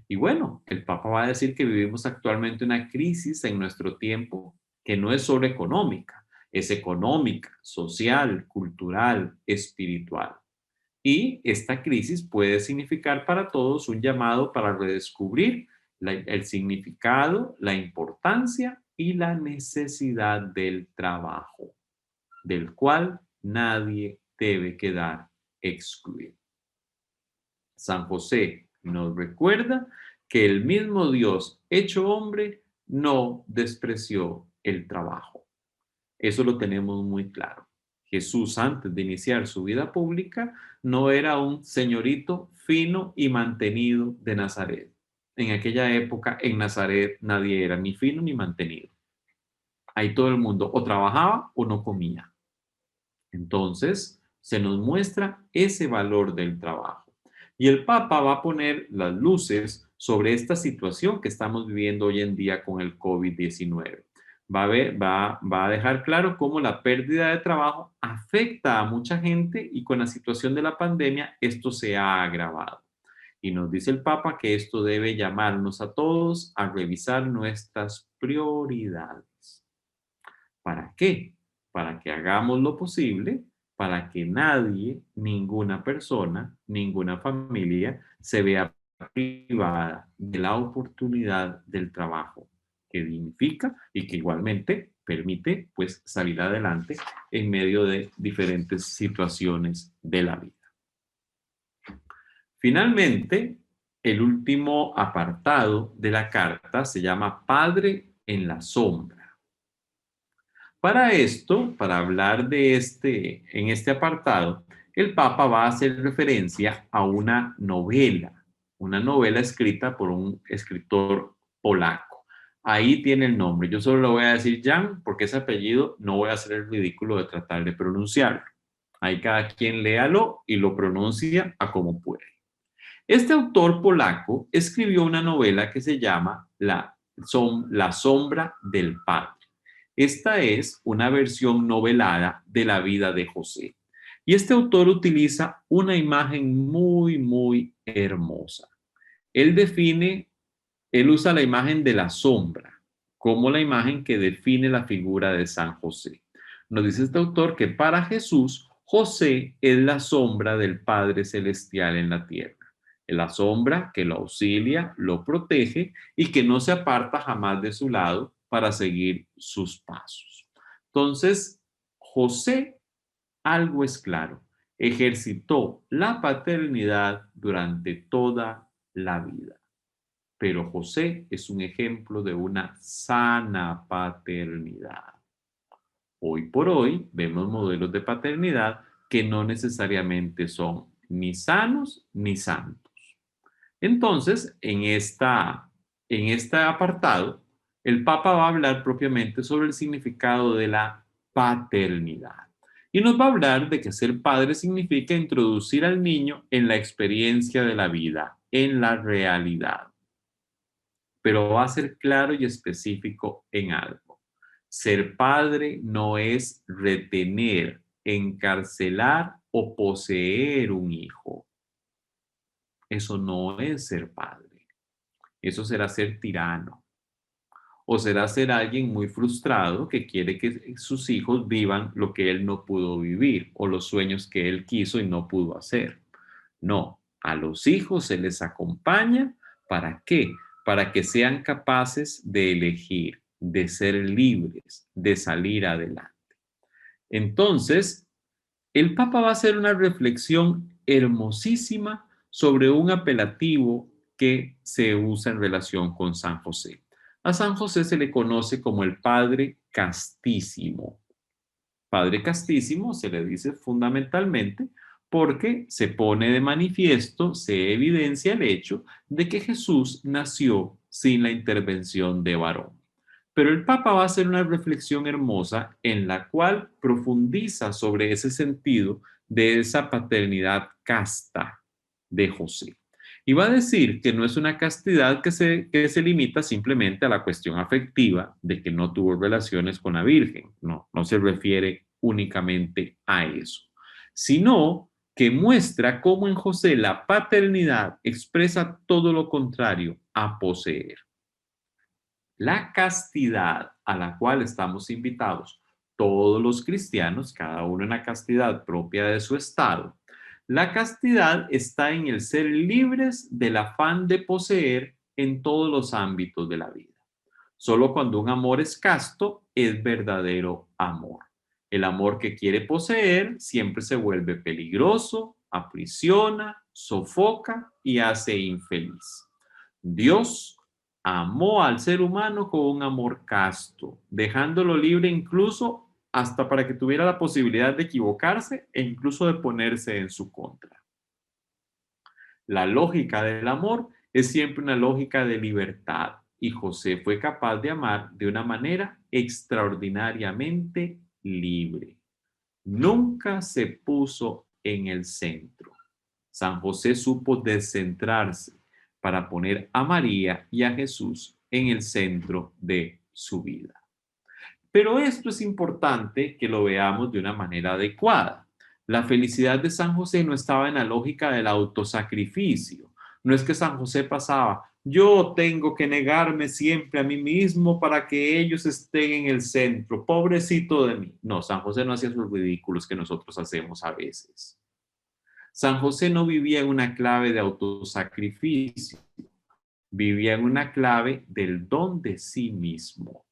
Y bueno, el Papa va a decir que vivimos actualmente una crisis en nuestro tiempo que no es solo económica, es económica, social, cultural, espiritual. Y esta crisis puede significar para todos un llamado para redescubrir el significado, la importancia y la necesidad del trabajo, del cual nadie debe quedar excluido. San José nos recuerda que el mismo Dios hecho hombre no despreció el trabajo. Eso lo tenemos muy claro. Jesús, antes de iniciar su vida pública, no era un señorito fino y mantenido de Nazaret. En aquella época, en Nazaret, nadie era ni fino ni mantenido. Ahí todo el mundo o trabajaba o no comía. Entonces, se nos muestra ese valor del trabajo. Y el Papa va a poner las luces sobre esta situación que estamos viviendo hoy en día con el COVID-19. Va a dejar claro cómo la pérdida de trabajo afecta a mucha gente y con la situación de la pandemia esto se ha agravado. Y nos dice el Papa que esto debe llamarnos a todos a revisar nuestras prioridades. ¿Para qué? Para que hagamos lo posible para que nadie, ninguna persona, ninguna familia se vea privada de la oportunidad del trabajo que dignifica y que igualmente permite pues salir adelante en medio de diferentes situaciones de la vida. Finalmente, el último apartado de la carta se llama Padre en la sombra. Para esto, para hablar de en este apartado, el Papa va a hacer referencia a una novela escrita por un escritor polaco. Ahí tiene el nombre. Yo solo le voy a decir Jan porque ese apellido no voy a hacer el ridículo de tratar de pronunciarlo. Ahí cada quien léalo y lo pronuncia a como puede. Este autor polaco escribió una novela que se llama La sombra del Padre. Esta es una versión novelada de la vida de José. Y este autor utiliza una imagen muy, muy hermosa. Él usa la imagen de la sombra como la imagen que define la figura de San José. Nos dice este autor que para Jesús, José es la sombra del Padre Celestial en la tierra. Es la sombra que lo auxilia, lo protege y que no se aparta jamás de su lado para seguir sus pasos. Entonces, José, algo es claro, ejercitó la paternidad durante toda la vida. Pero José es un ejemplo de una sana paternidad. Hoy por hoy vemos modelos de paternidad que no necesariamente son ni sanos ni santos. Entonces, en este apartado, el Papa va a hablar propiamente sobre el significado de la paternidad. Y nos va a hablar de que ser padre significa introducir al niño en la experiencia de la vida, en la realidad. Pero va a ser claro y específico en algo. Ser padre no es retener, encarcelar o poseer un hijo. Eso no es ser padre. Eso será ser tirano. O será ser alguien muy frustrado que quiere que sus hijos vivan lo que él no pudo vivir o los sueños que él quiso y no pudo hacer. No, a los hijos se les acompaña. ¿Para qué? Para que sean capaces de elegir, de ser libres, de salir adelante. Entonces, el Papa va a hacer una reflexión hermosísima sobre un apelativo que se usa en relación con San José. A San José se le conoce como el Padre Castísimo. Padre Castísimo se le dice fundamentalmente porque se pone de manifiesto, se evidencia el hecho de que Jesús nació sin la intervención de varón. Pero el Papa va a hacer una reflexión hermosa en la cual profundiza sobre ese sentido de esa paternidad casta de José. Y va a decir que no es una castidad que se limita simplemente a la cuestión afectiva de que no tuvo relaciones con la Virgen. No se refiere únicamente a eso, sino que muestra cómo en José la paternidad expresa todo lo contrario a poseer. La castidad a la cual estamos invitados todos los cristianos, cada uno en la castidad propia de su estado. La castidad está en el ser libres del afán de poseer en todos los ámbitos de la vida. Solo cuando un amor es casto es verdadero amor. El amor que quiere poseer siempre se vuelve peligroso, aprisiona, sofoca y hace infeliz. Dios amó al ser humano con un amor casto, dejándolo libre incluso hasta para que tuviera la posibilidad de equivocarse e incluso de ponerse en su contra. La lógica del amor es siempre una lógica de libertad y José fue capaz de amar de una manera extraordinariamente libre. Nunca se puso en el centro. San José supo descentrarse para poner a María y a Jesús en el centro de su vida. Pero esto es importante que lo veamos de una manera adecuada. La felicidad de San José no estaba en la lógica del autosacrificio. No es que San José pasaba, yo tengo que negarme siempre a mí mismo para que ellos estén en el centro, pobrecito de mí. No, San José no hacía esos ridículos que nosotros hacemos a veces. San José no vivía en una clave de autosacrificio, vivía en una clave del don de sí mismo.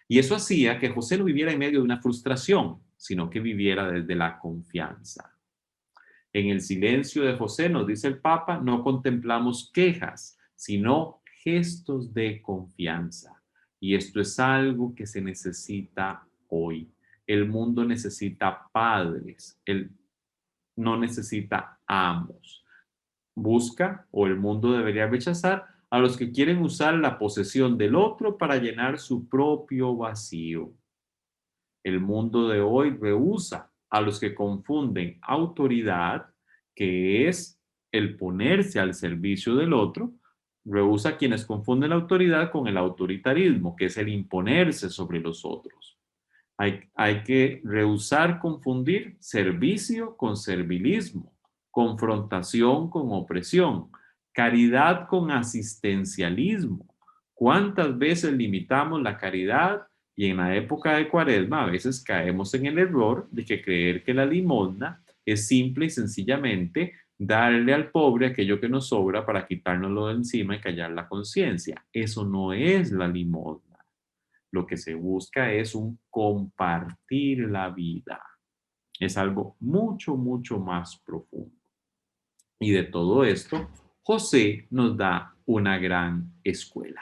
Y eso hacía que José no viviera en medio de una frustración, sino que viviera desde la confianza. En el silencio de José, nos dice el Papa, no contemplamos quejas, sino gestos de confianza. Y esto es algo que se necesita hoy. El mundo necesita padres, no necesita amos. Busca, o el mundo debería rechazar, a los que quieren usar la posesión del otro para llenar su propio vacío. El mundo de hoy rehúsa a los que confunden autoridad, que es el ponerse al servicio del otro, rehúsa a quienes confunden la autoridad con el autoritarismo, que es el imponerse sobre los otros. Hay que rehusar confundir servicio con servilismo, confrontación con opresión, caridad con asistencialismo. ¿Cuántas veces limitamos la caridad? Y en la época de Cuaresma a veces caemos en el error de que creer que la limosna es simple y sencillamente darle al pobre aquello que nos sobra para quitárnoslo de encima y callar la conciencia. Eso no es la limosna. Lo que se busca es un compartir la vida. Es algo mucho, mucho más profundo. Y de todo esto, José nos da una gran escuela.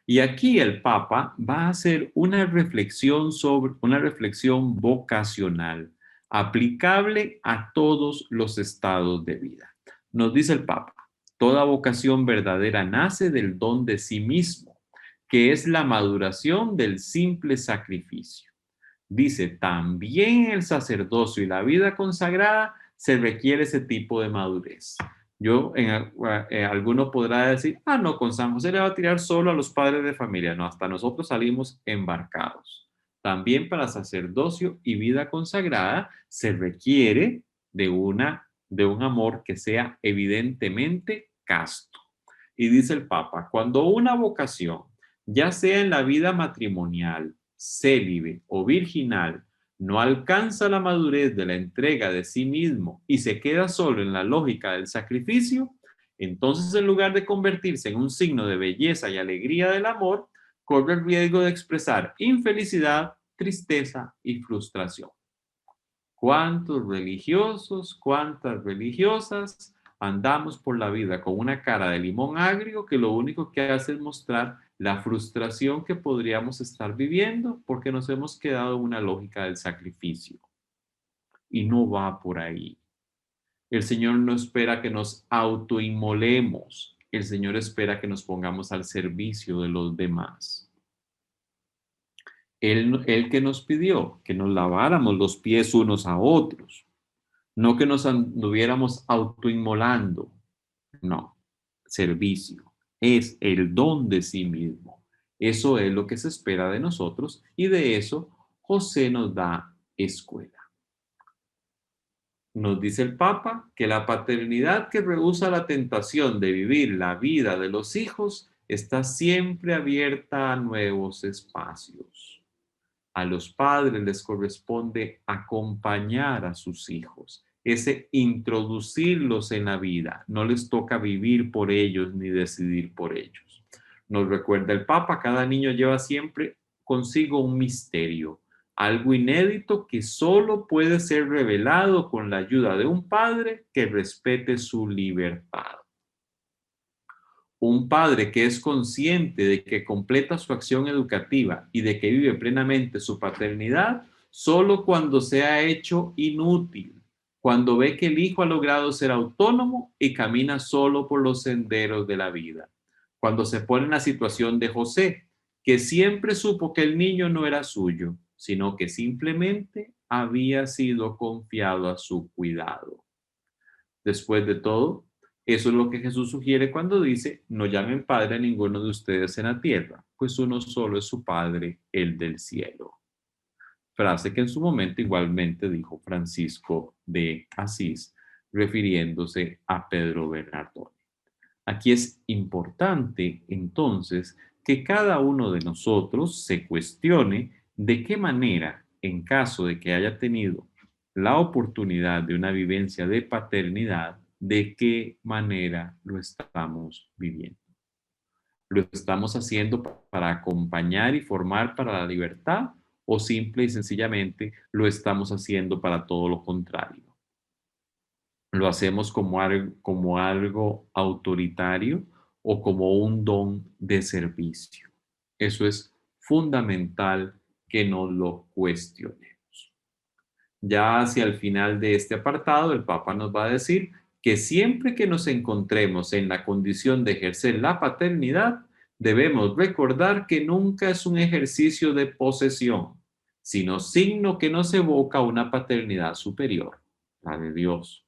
Y aquí el Papa va a hacer una reflexión vocacional aplicable a todos los estados de vida. Nos dice el Papa, toda vocación verdadera nace del don de sí mismo, que es la maduración del simple sacrificio. Dice, también en el sacerdocio y la vida consagrada se requiere ese tipo de madurez. Alguno podrá decir, no, con San José le va a tirar solo a los padres de familia. No, hasta nosotros salimos embarcados. También para sacerdocio y vida consagrada se requiere de un amor que sea evidentemente casto. Y dice el Papa, cuando una vocación, ya sea en la vida matrimonial, célibe o virginal, no alcanza la madurez de la entrega de sí mismo y se queda solo en la lógica del sacrificio, entonces en lugar de convertirse en un signo de belleza y alegría del amor, corre el riesgo de expresar infelicidad, tristeza y frustración. ¿Cuántos religiosos, cuántas religiosas andamos por la vida con una cara de limón agrio que lo único que hace es mostrar la frustración que podríamos estar viviendo porque nos hemos quedado en una lógica del sacrificio? Y no va por ahí. El Señor no espera que nos autoinmolemos. El Señor espera que nos pongamos al servicio de los demás. Él que nos pidió que nos laváramos los pies unos a otros, no que nos anduviéramos autoinmolando. No, servicio es el don de sí mismo. Eso es lo que se espera de nosotros y de eso José nos da escuela. Nos dice el Papa que la paternidad que rehúsa la tentación de vivir la vida de los hijos está siempre abierta a nuevos espacios. A los padres les corresponde acompañar a sus hijos, ese introducirlos en la vida. No les toca vivir por ellos ni decidir por ellos. Nos recuerda el Papa, cada niño lleva siempre consigo un misterio, algo inédito que solo puede ser revelado con la ayuda de un padre que respete su libertad. Un padre que es consciente de que completa su acción educativa y de que vive plenamente su paternidad solo cuando se ha hecho inútil, cuando ve que el hijo ha logrado ser autónomo y camina solo por los senderos de la vida, cuando se pone en la situación de José, que siempre supo que el niño no era suyo, sino que simplemente había sido confiado a su cuidado. Después de todo, eso es lo que Jesús sugiere cuando dice, no llamen padre a ninguno de ustedes en la tierra, pues uno solo es su Padre, el del cielo. Frase que en su momento igualmente dijo Francisco de Asís, refiriéndose a Pedro Bernardone. Aquí es importante entonces que cada uno de nosotros se cuestione de qué manera, en caso de que haya tenido la oportunidad de una vivencia de paternidad, de qué manera lo estamos viviendo. ¿Lo estamos haciendo para acompañar y formar para la libertad o simple y sencillamente lo estamos haciendo para todo lo contrario? ¿Lo hacemos como algo autoritario o como un don de servicio? Eso es fundamental que nos lo cuestionemos. Ya hacia el final de este apartado, el Papa nos va a decir que siempre que nos encontremos en la condición de ejercer la paternidad, debemos recordar que nunca es un ejercicio de posesión, sino signo que nos evoca una paternidad superior, la de Dios.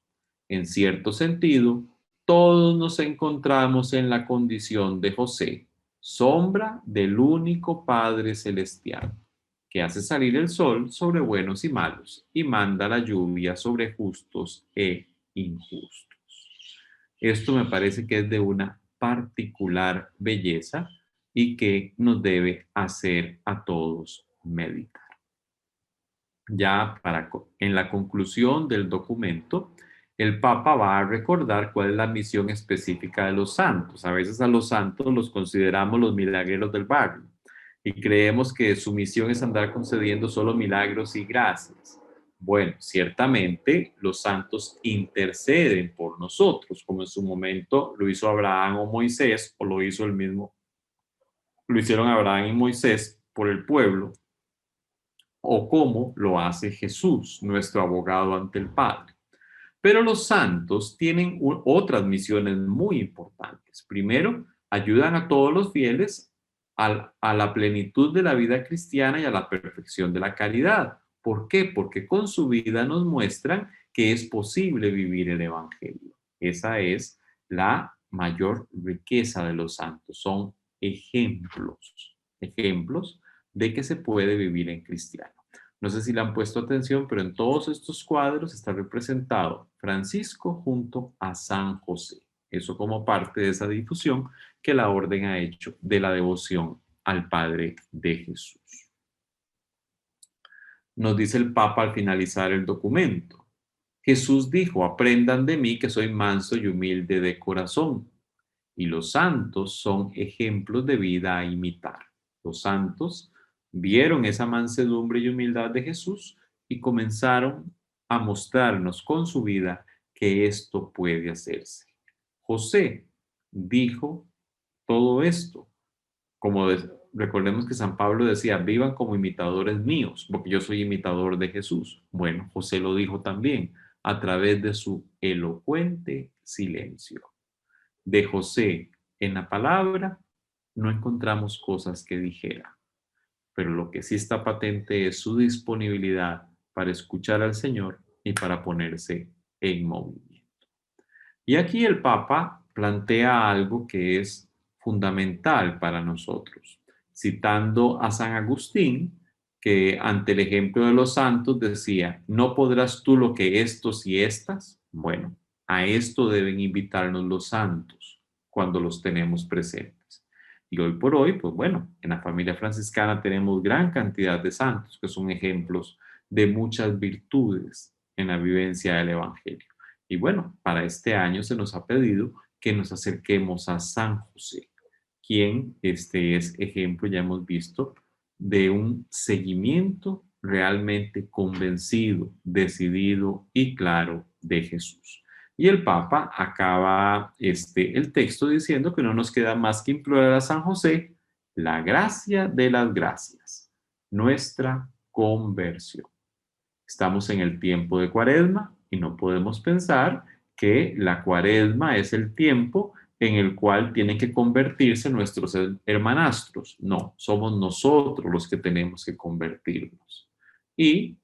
En cierto sentido, todos nos encontramos en la condición de José, sombra del único Padre Celestial, que hace salir el sol sobre buenos y malos y manda la lluvia sobre justos e injustos. Esto me parece que es de una particular belleza y que nos debe hacer a todos meditar. Ya en la conclusión del documento, el Papa va a recordar cuál es la misión específica de los santos. A veces a los santos los consideramos los milagreros del barrio y creemos que su misión es andar concediendo solo milagros y gracias. Bueno, ciertamente los santos interceden por nosotros, como en su momento lo hizo Abraham o Moisés, o lo hicieron Abraham y Moisés por el pueblo, o como lo hace Jesús, nuestro abogado ante el Padre. Pero los santos tienen otras misiones muy importantes. Primero, ayudan a todos los fieles a la plenitud de la vida cristiana y a la perfección de la caridad. ¿Por qué? Porque con su vida nos muestran que es posible vivir el Evangelio. Esa es la mayor riqueza de los santos. Son ejemplos de que se puede vivir en cristiano. No sé si le han puesto atención, pero en todos estos cuadros está representado Francisco junto a San José. Eso como parte de esa difusión que la orden ha hecho de la devoción al Padre de Jesús. Nos dice el Papa al finalizar el documento. Jesús dijo, aprendan de mí que soy manso y humilde de corazón. Y los santos son ejemplos de vida a imitar. Los santos vieron esa mansedumbre y humildad de Jesús y comenzaron a mostrarnos con su vida que esto puede hacerse. José dijo todo esto, recordemos que San Pablo decía, vivan como imitadores míos, porque yo soy imitador de Jesús. Bueno, José lo dijo también a través de su elocuente silencio. De José en la palabra no encontramos cosas que dijera, pero lo que sí está patente es su disponibilidad para escuchar al Señor y para ponerse en movimiento. Y aquí el Papa plantea algo que es fundamental para nosotros. Citando a San Agustín, que ante el ejemplo de los santos decía, ¿no podrás tú lo que estos y estas? Bueno, a esto deben invitarnos los santos cuando los tenemos presentes. Y hoy por hoy, pues bueno, en la familia franciscana tenemos gran cantidad de santos que son ejemplos de muchas virtudes en la vivencia del Evangelio. Y bueno, para este año se nos ha pedido que nos acerquemos a San José, quien este es ejemplo, ya hemos visto, de un seguimiento realmente convencido, decidido y claro de Jesús. Y el Papa acaba el texto diciendo que no nos queda más que implorar a San José la gracia de las gracias, nuestra conversión. Estamos en el tiempo de Cuaresma y no podemos pensar que la Cuaresma es el tiempo en el cual tienen que convertirse nuestros hermanastros. No, somos nosotros los que tenemos que convertirnos. Y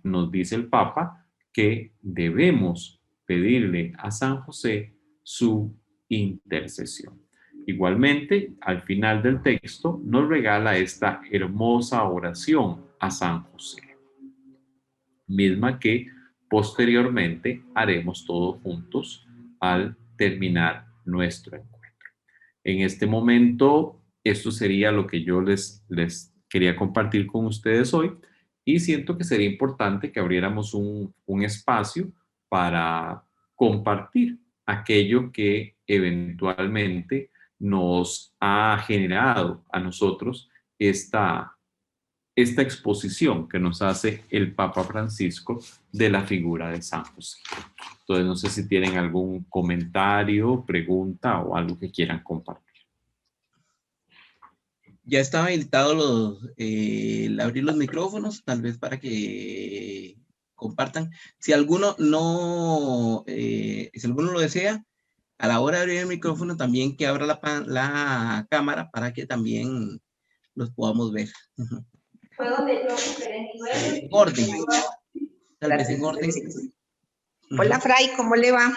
nos dice el Papa que debemos pedirle a San José su intercesión. Igualmente, al final del texto nos regala esta hermosa oración a San José, misma que posteriormente haremos todos juntos al terminar nuestro encuentro. En este momento, esto sería lo que yo les quería compartir con ustedes hoy y siento que sería importante que abriéramos un espacio para compartir aquello que eventualmente nos ha generado a nosotros esta exposición que nos hace el Papa Francisco de la figura de San José. Entonces, no sé si tienen algún comentario, pregunta o algo que quieran compartir. Ya está habilitado el abrir los micrófonos, tal vez para que compartan. Si alguno si alguno lo desea, a la hora de abrir el micrófono también que abra la cámara para que también los podamos ver. Fue donde yo En orden, tal vez en orden. Hola, Fray, ¿cómo le va?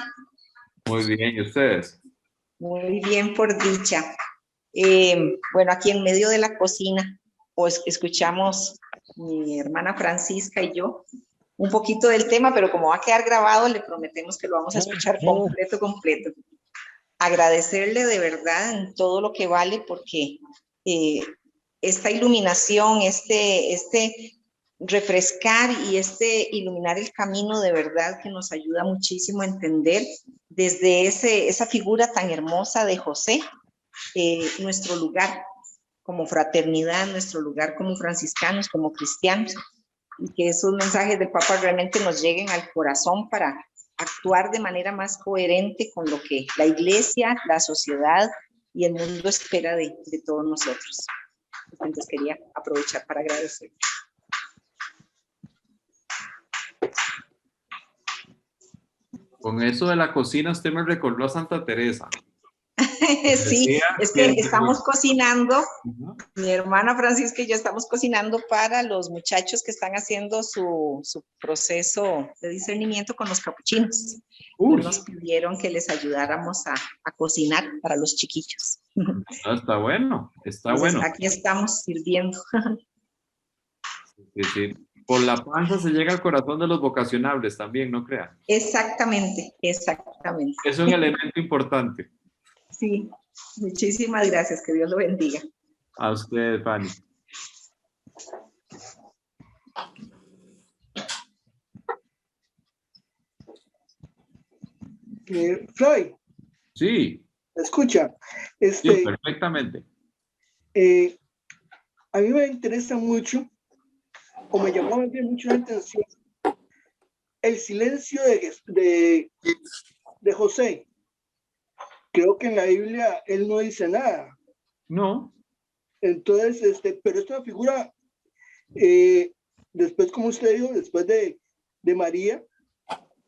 Muy bien, ¿y ustedes? Muy bien, por dicha. Bueno, aquí en medio de la cocina, pues escuchamos mi hermana Francisca y yo un poquito del tema, pero como va a quedar grabado, le prometemos que lo vamos a escuchar completo. Agradecerle de verdad en todo lo que vale, porque esta iluminación, este refrescar y iluminar el camino de verdad que nos ayuda muchísimo a entender desde esa figura tan hermosa de José, nuestro lugar como fraternidad, nuestro lugar como franciscanos, como cristianos, y que esos mensajes del Papa realmente nos lleguen al corazón para actuar de manera más coherente con lo que la Iglesia, la sociedad y el mundo espera de todos nosotros. Entonces quería aprovechar para agradecer. Con eso de la cocina, usted me recordó a Santa Teresa. Sí, es que estamos cocinando, mi hermana Francisca y yo estamos cocinando para los muchachos que están haciendo su proceso de discernimiento con los capuchinos. Nos pidieron que les ayudáramos a cocinar para los chiquillos. Está bueno, está Entonces, bueno. aquí estamos sirviendo. Sí. Por la panza se llega al corazón de los vocacionables también, no crea. Exactamente. Es un elemento importante. Sí, muchísimas gracias, que Dios lo bendiga. A usted, Fanny. Floyd. Sí. Escucha. Sí, perfectamente. A mí me interesa mucho, o me llamó mucho la atención, el silencio de José. Creo que en la Biblia él no dice nada. No. Entonces, pero esta figura, después, como usted dijo, después de María,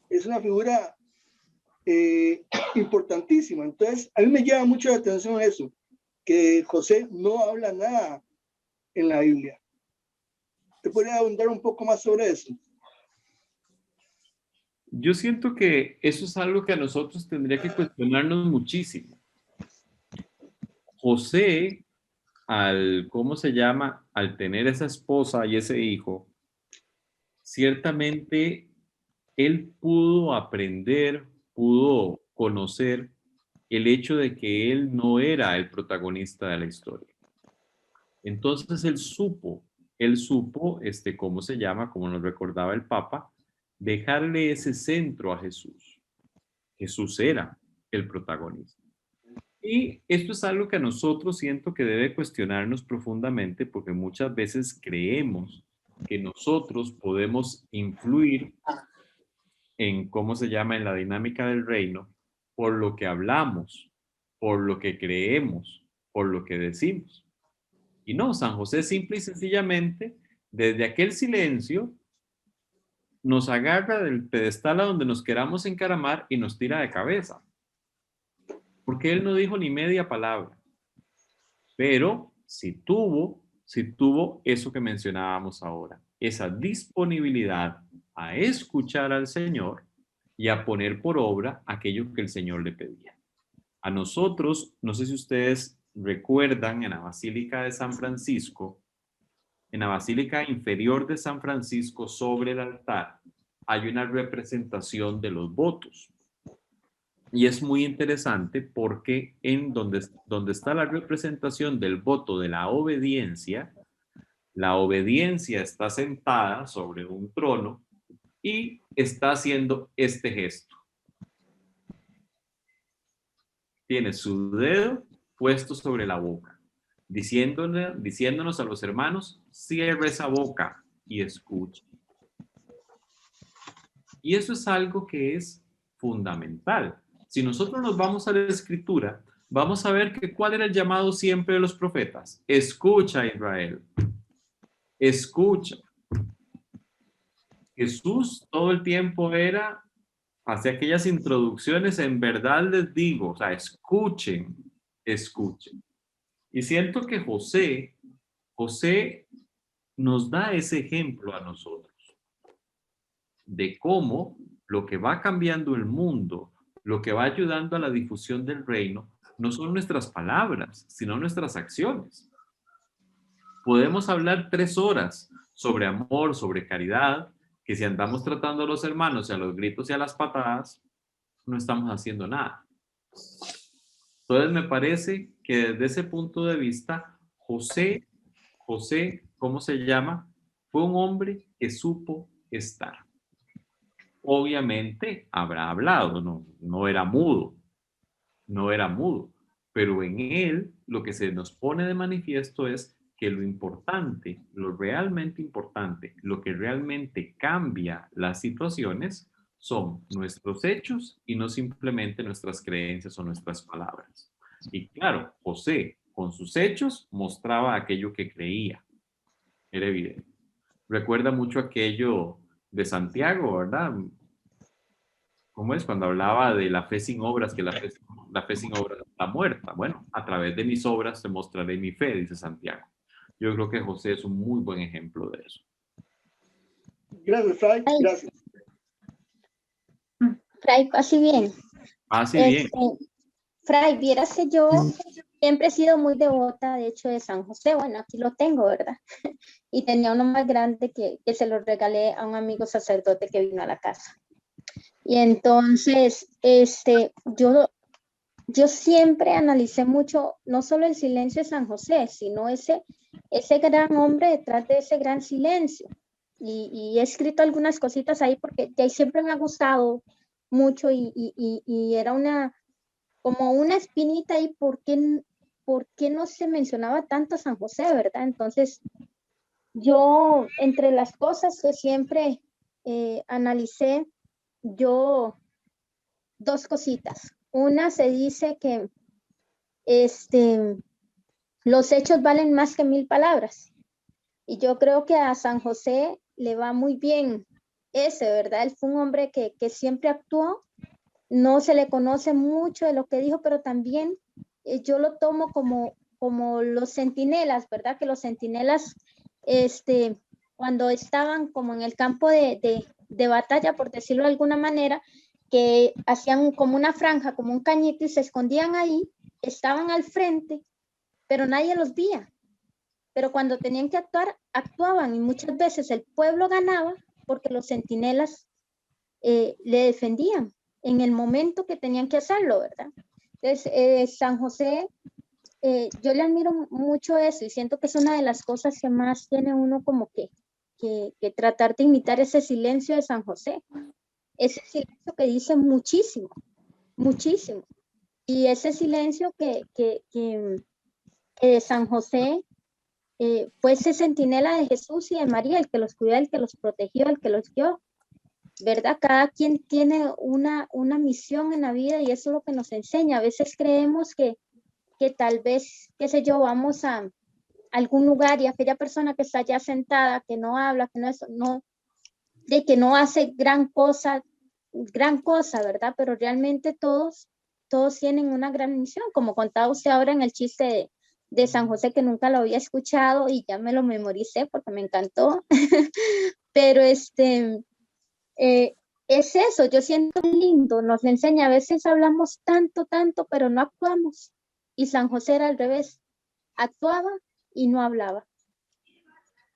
es una figura importantísima. Entonces, a mí me llama mucho la atención eso, que José no habla nada en la Biblia. ¿Te podría abundar un poco más sobre eso? Yo siento que eso es algo que a nosotros tendría que cuestionarnos muchísimo. José, ¿cómo se llama? Al tener esa esposa y ese hijo, ciertamente él pudo aprender, pudo conocer el hecho de que él no era el protagonista de la historia. Entonces él supo, ¿cómo se llama? Como nos recordaba el Papa, dejarle ese centro a Jesús. Jesús era el protagonista. Y esto es algo que a nosotros siento que debe cuestionarnos profundamente, porque muchas veces creemos que nosotros podemos influir en, ¿cómo se llama?, en la dinámica del reino, por lo que hablamos, por lo que creemos, por lo que decimos. Y no, San José simple y sencillamente, desde aquel silencio, nos agarra del pedestal a donde nos queramos encaramar y nos tira de cabeza. Porque él no dijo ni media palabra. Pero sí tuvo eso que mencionábamos ahora, esa disponibilidad a escuchar al Señor y a poner por obra aquello que el Señor le pedía. A nosotros, no sé si ustedes recuerdan, en la Basílica de San Francisco, en la Basílica Inferior de San Francisco, sobre el altar, hay una representación de los votos. Y es muy interesante porque en donde está la representación del voto de la obediencia está sentada sobre un trono y está haciendo este gesto. Tiene su dedo puesto sobre la boca, diciéndonos a los hermanos, cierre esa boca y escuche. Y eso es algo que es fundamental. Si nosotros nos vamos a la Escritura, vamos a ver que cuál era el llamado siempre de los profetas. Escucha, Israel. Escucha. Jesús todo el tiempo hacía aquellas introducciones, en verdad les digo, o sea, escuchen. Y siento que José nos da ese ejemplo a nosotros de cómo lo que va cambiando el mundo, lo que va ayudando a la difusión del reino, no son nuestras palabras, sino nuestras acciones. Podemos hablar 3 horas sobre amor, sobre caridad, que si andamos tratando a los hermanos y a los gritos y a las patadas, no estamos haciendo nada. Entonces me parece que desde ese punto de vista, José, ¿cómo se llama? Fue un hombre que supo estar. Obviamente habrá hablado, no era mudo, pero en él lo que se nos pone de manifiesto es que lo importante, lo realmente importante, lo que realmente cambia las situaciones son nuestros hechos y no simplemente nuestras creencias o nuestras palabras. Y claro, José con sus hechos mostraba aquello que creía, era evidente. Recuerda mucho aquello de Santiago, ¿verdad? ¿Cómo es? Cuando hablaba de la fe sin obras, que la fe sin obras está muerta. Bueno, a través de mis obras te mostraré mi fe, dice Santiago. Yo creo que José es un muy buen ejemplo de eso. Gracias, Fray. Gracias. Fray, así bien. Así bien. Fray, vieras que yo siempre he sido muy devota, de hecho, de San José. Bueno, aquí lo tengo, ¿verdad? Y tenía uno más grande que se lo regalé a un amigo sacerdote que vino a la casa. Y entonces, yo siempre analicé mucho, no solo el silencio de San José, sino ese gran hombre detrás de ese gran silencio. Y he escrito algunas cositas ahí porque de ahí siempre me ha gustado mucho y era como una espinita ahí, ¿por qué no se mencionaba tanto a San José, verdad? Entonces, yo, entre las cosas que siempre analicé, yo 2 cositas. Una, se dice que los hechos valen más que 1000 palabras. Y yo creo que a San José le va muy bien ¿verdad? Él fue un hombre que siempre actuó. No se le conoce mucho de lo que dijo, pero también yo lo tomo como los centinelas, ¿verdad? Que los centinelas, cuando estaban como en el campo de batalla, por decirlo de alguna manera, que hacían como una franja, como un cañito y se escondían ahí, estaban al frente, pero nadie los veía. pero cuando tenían que actuar, actuaban, y muchas veces el pueblo ganaba porque los centinelas le defendían en el momento que tenían que hacerlo, ¿verdad? Entonces, San José, yo le admiro mucho eso y siento que es una de las cosas que más tiene uno como que tratar de imitar ese silencio de San José, ese silencio que dice muchísimo, muchísimo. Y ese silencio que de San José fue ese centinela de Jesús y de María, el que los cuidó, el que los protegió, el que los guió, ¿verdad? Cada quien tiene una misión en la vida y eso es lo que nos enseña. A veces creemos que tal vez, qué sé yo, vamos a algún lugar y aquella persona que está allá sentada, que no habla, que no hace gran cosa, ¿verdad? Pero realmente todos tienen una gran misión, como contaba usted ahora en el chiste de San José, que nunca lo había escuchado y ya me lo memoricé porque me encantó. Pero es eso, yo siento lindo, nos enseña, a veces hablamos tanto, pero no actuamos. Y San José era al revés, actuaba y no hablaba,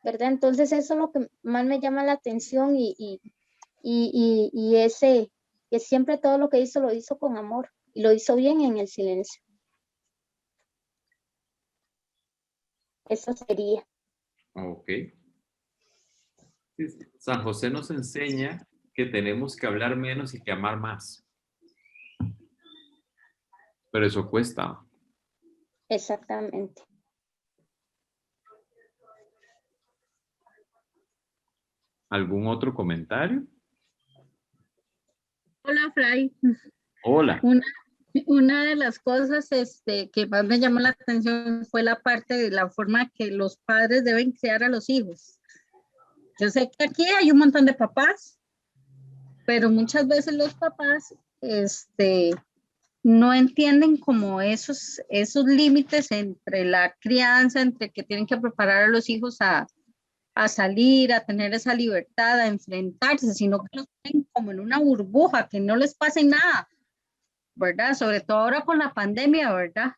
¿verdad? Entonces eso es lo que más me llama la atención y ese, que siempre todo lo que hizo lo hizo con amor y lo hizo bien en el silencio. Eso sería. Ok. San José nos enseña que tenemos que hablar menos y que amar más. Pero eso cuesta. Exactamente. ¿Algún otro comentario? Hola, Fray. Hola. Una de las cosas que más me llamó la atención fue la parte de la forma que los padres deben criar a los hijos. Yo sé que aquí hay un montón de papás, pero muchas veces los papás no entienden como esos límites entre la crianza, entre que tienen que preparar a los hijos a salir, a tener esa libertad, a enfrentarse, sino que los tienen como en una burbuja, que no les pase nada, ¿verdad? Sobre todo ahora con la pandemia, ¿verdad?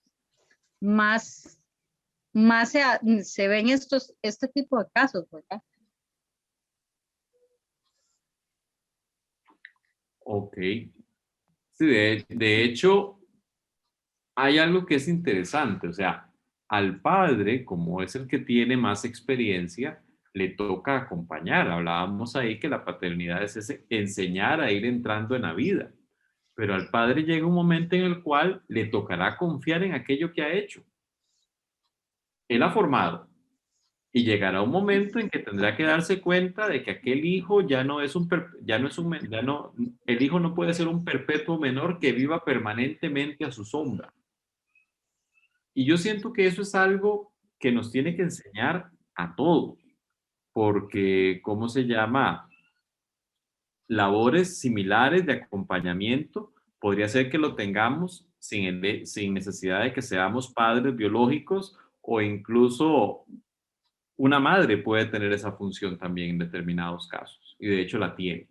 Más se ven este tipo de casos, ¿verdad? Ok. Sí, de hecho, hay algo que es interesante, o sea, al padre, como es el que tiene más experiencia, le toca acompañar. Hablábamos ahí que la paternidad es enseñar a ir entrando en la vida, pero al padre llega un momento en el cual le tocará confiar en aquello que ha hecho. Él ha formado y llegará un momento en que tendrá que darse cuenta de que aquel hijo ya no es el hijo no puede ser un perpetuo menor que viva permanentemente a su sombra. Y yo siento que eso es algo que nos tiene que enseñar a todos, porque, ¿cómo se llama? Labores similares de acompañamiento, podría ser que lo tengamos sin necesidad de que seamos padres biológicos o incluso una madre puede tener esa función también en determinados casos y de hecho la tiene.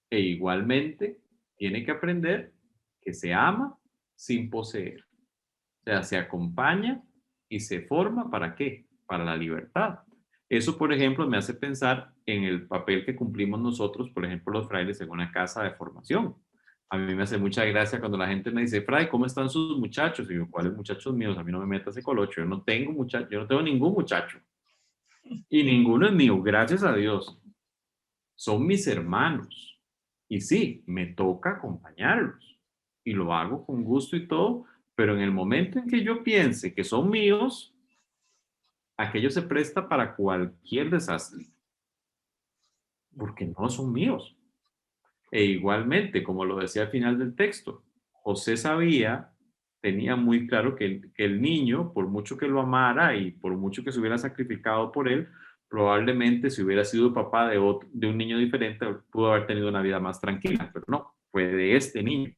E igualmente tiene que aprender que se ama sin poseer. O sea, se acompaña y se forma ¿para qué? Para la libertad. Eso, por ejemplo, me hace pensar en el papel que cumplimos nosotros, por ejemplo, los frailes en una casa de formación. A mí me hace mucha gracia cuando la gente me dice, Fray, ¿cómo están sus muchachos? Y yo, ¿cuáles muchachos míos? A mí no me metas ese colocho. Yo no tengo ningún muchacho. Y ninguno es mío, gracias a Dios. Son mis hermanos. Y sí, me toca acompañarlos. Y lo hago con gusto y todo, pero en el momento en que yo piense que son míos, aquello se presta para cualquier desastre, porque no son míos. E igualmente, como lo decía al final del texto, José tenía muy claro que el niño, por mucho que lo amara y por mucho que se hubiera sacrificado por él, probablemente si hubiera sido papá de un niño diferente, pudo haber tenido una vida más tranquila, pero no, fue de este niño.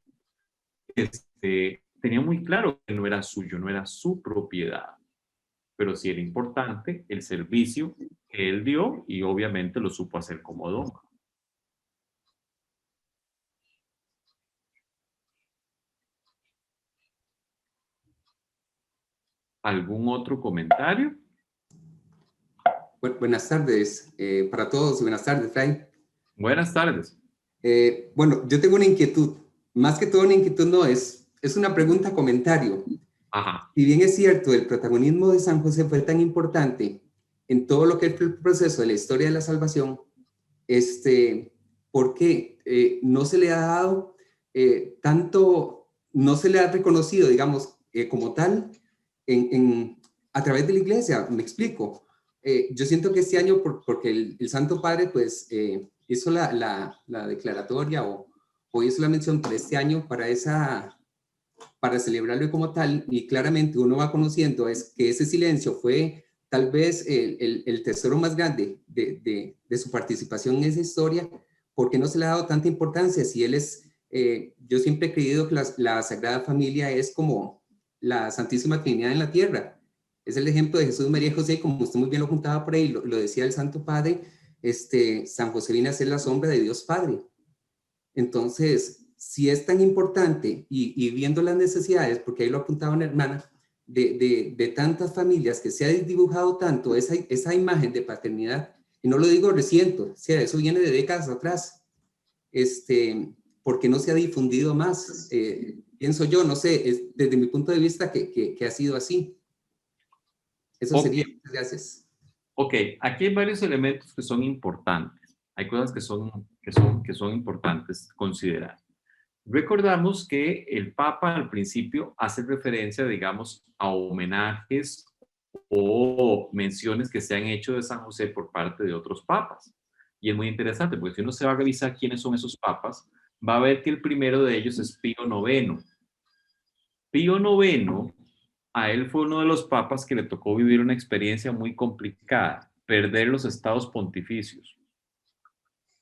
Tenía muy claro que no era suyo, no era su propiedad, pero sí era importante el servicio que él dio y obviamente lo supo hacer como don. ¿Algún otro comentario? Buenas tardes para todos y buenas tardes, Fray. Buenas tardes. Bueno, yo tengo una inquietud. Más que todo una inquietud no es una pregunta, comentario. Ajá. Si bien es cierto, el protagonismo de San José fue tan importante en todo lo que fue el proceso de la historia de la salvación, ¿por qué no se le ha dado tanto, no se le ha reconocido, digamos, como tal a través de la iglesia? Me explico. Yo siento que este año, porque el Santo Padre, pues, hizo la declaratoria o hizo la mención para este año, para celebrarlo como tal, y claramente uno va conociendo es que ese silencio fue tal vez el tesoro más grande de su participación en esa historia, porque no se le ha dado tanta importancia. Si él es, yo siempre he creído que la Sagrada Familia es como la Santísima Trinidad en la tierra. Es el ejemplo de Jesús, María y José, como usted muy bien lo juntaba por ahí, lo decía el Santo Padre, San José viene a ser la sombra de Dios Padre. Entonces, si es tan importante y viendo las necesidades, porque ahí lo apuntaba una hermana, de tantas familias que se ha dibujado tanto esa imagen de paternidad, y no lo digo reciente, o sea, eso viene de décadas atrás, porque no se ha difundido más, pienso yo, no sé, desde mi punto de vista que ha sido así. Eso sería. Muchas gracias. Ok, aquí hay varios elementos que son importantes. Hay cosas que son importantes considerar. Recordamos que el Papa al principio hace referencia, digamos, a homenajes o menciones que se han hecho de San José por parte de otros papas. Y es muy interesante, porque si uno se va a revisar quiénes son esos papas, va a ver que el primero de ellos es Pío IX. Pío IX, a él fue uno de los papas que le tocó vivir una experiencia muy complicada, perder los estados pontificios.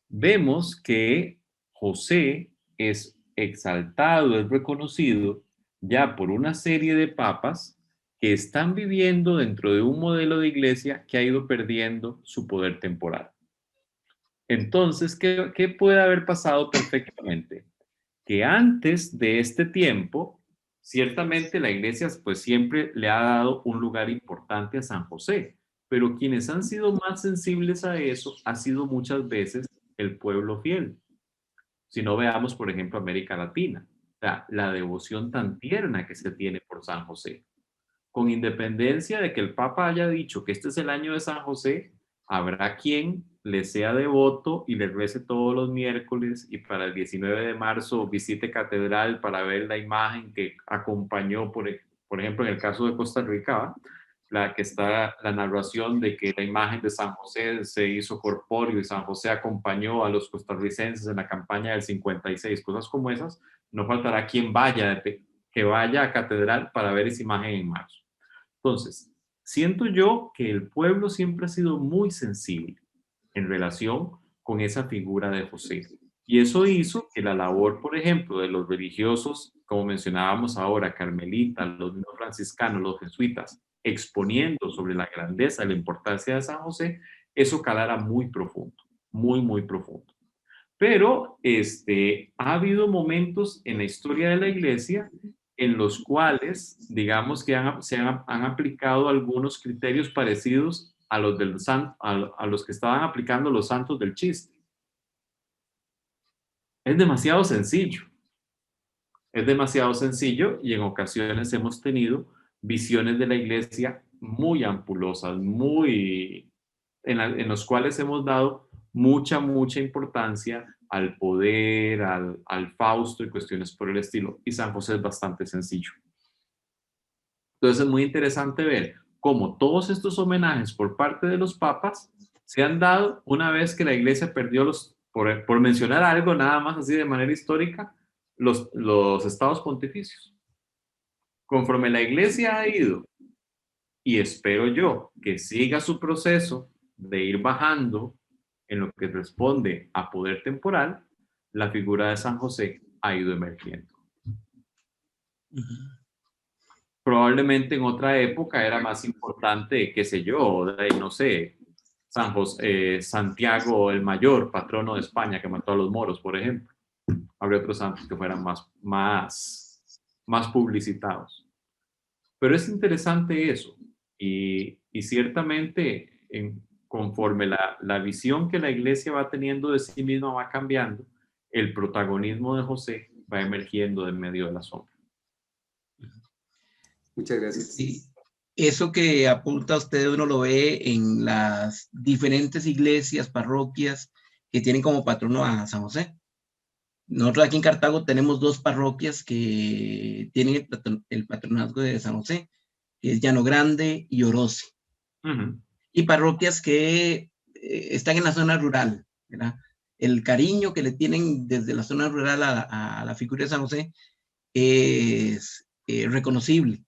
Vemos que José es exaltado, es reconocido ya por una serie de papas que están viviendo dentro de un modelo de iglesia que ha ido perdiendo su poder temporal. Entonces, ¿qué puede haber pasado perfectamente? Que antes de este tiempo, ciertamente la iglesia pues siempre le ha dado un lugar importante a San José, pero quienes han sido más sensibles a eso ha sido muchas veces el pueblo fiel. Si no, veamos, por ejemplo, América Latina, la devoción tan tierna que se tiene por San José. Con independencia de que el Papa haya dicho que este es el año de San José, habrá quien le sea devoto y le rece todos los miércoles y para el 19 de marzo visite catedral para ver la imagen que acompañó, por ejemplo, en el caso de Costa Rica, la que está la narración de que la imagen de San José se hizo corpóreo y San José acompañó a los costarricenses en la campaña del 56, cosas como esas. No faltará quien que vaya a catedral para ver esa imagen en marzo. Entonces, siento yo que el pueblo siempre ha sido muy sensible en relación con esa figura de José. Y eso hizo que la labor, por ejemplo, de los religiosos, como mencionábamos ahora, carmelitas, los franciscanos, los jesuitas, exponiendo sobre la grandeza y la importancia de San José, eso calara muy profundo, muy, muy profundo. Pero ha habido momentos en la historia de la iglesia en los cuales, digamos que han aplicado algunos criterios parecidos a los, a los que estaban aplicando los santos del chiste. Es demasiado sencillo. Es demasiado sencillo y en ocasiones hemos tenido visiones de la iglesia muy ampulosas, en los cuales hemos dado mucha importancia al poder, al Fausto y cuestiones por el estilo. Y San José es bastante sencillo. Entonces es muy interesante ver cómo todos estos homenajes por parte de los papas se han dado una vez que la iglesia perdió por mencionar algo nada más así de manera histórica, los estados pontificios. Conforme la iglesia ha ido, y espero yo que siga su proceso de ir bajando en lo que responde a poder temporal, la figura de San José ha ido emergiendo. Probablemente en otra época era más importante, qué sé yo, no sé, Santiago el Mayor, patrono de España, que mató a los moros, por ejemplo. Habría otros santos que fueran más publicitados. Pero es interesante eso. Y ciertamente conforme la visión que la iglesia va teniendo de sí misma va cambiando, el protagonismo de José va emergiendo de en medio de la sombra. Muchas gracias. Sí. Eso que apunta usted, uno lo ve en las diferentes iglesias, parroquias que tienen como patrono a San José. Nosotros aquí en Cartago tenemos 2 parroquias que tienen el patronazgo de San José, que es Llano Grande y Orosi. Y parroquias que están en la zona rural, ¿verdad? El cariño que le tienen desde la zona rural a la figura de San José es reconocible.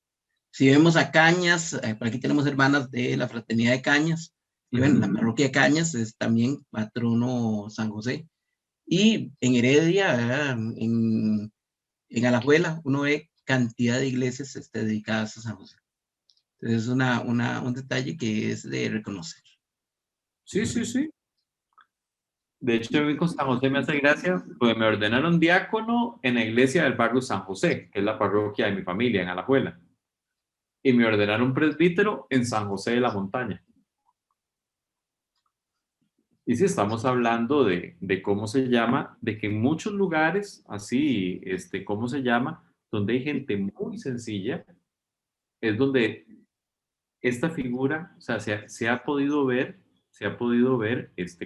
Si vemos a Cañas, por aquí tenemos hermanas de la Fraternidad de Cañas, y bueno, la parroquia de Cañas es también patrono San José. Y en Heredia, en Alajuela, uno ve cantidad de iglesias dedicadas a San José. Entonces es un detalle que es de reconocer. Sí, sí, sí. De hecho, a mí con San José me hace gracia, pues me ordenaron diácono en la iglesia del barrio San José, que es la parroquia de mi familia, en Alajuela. Y me ordenaron presbítero en San José de la Montaña. Y si estamos hablando de cómo se llama, de que en muchos lugares, así, ¿cómo se llama? Donde hay gente muy sencilla, es donde esta figura, o sea, se ha podido ver,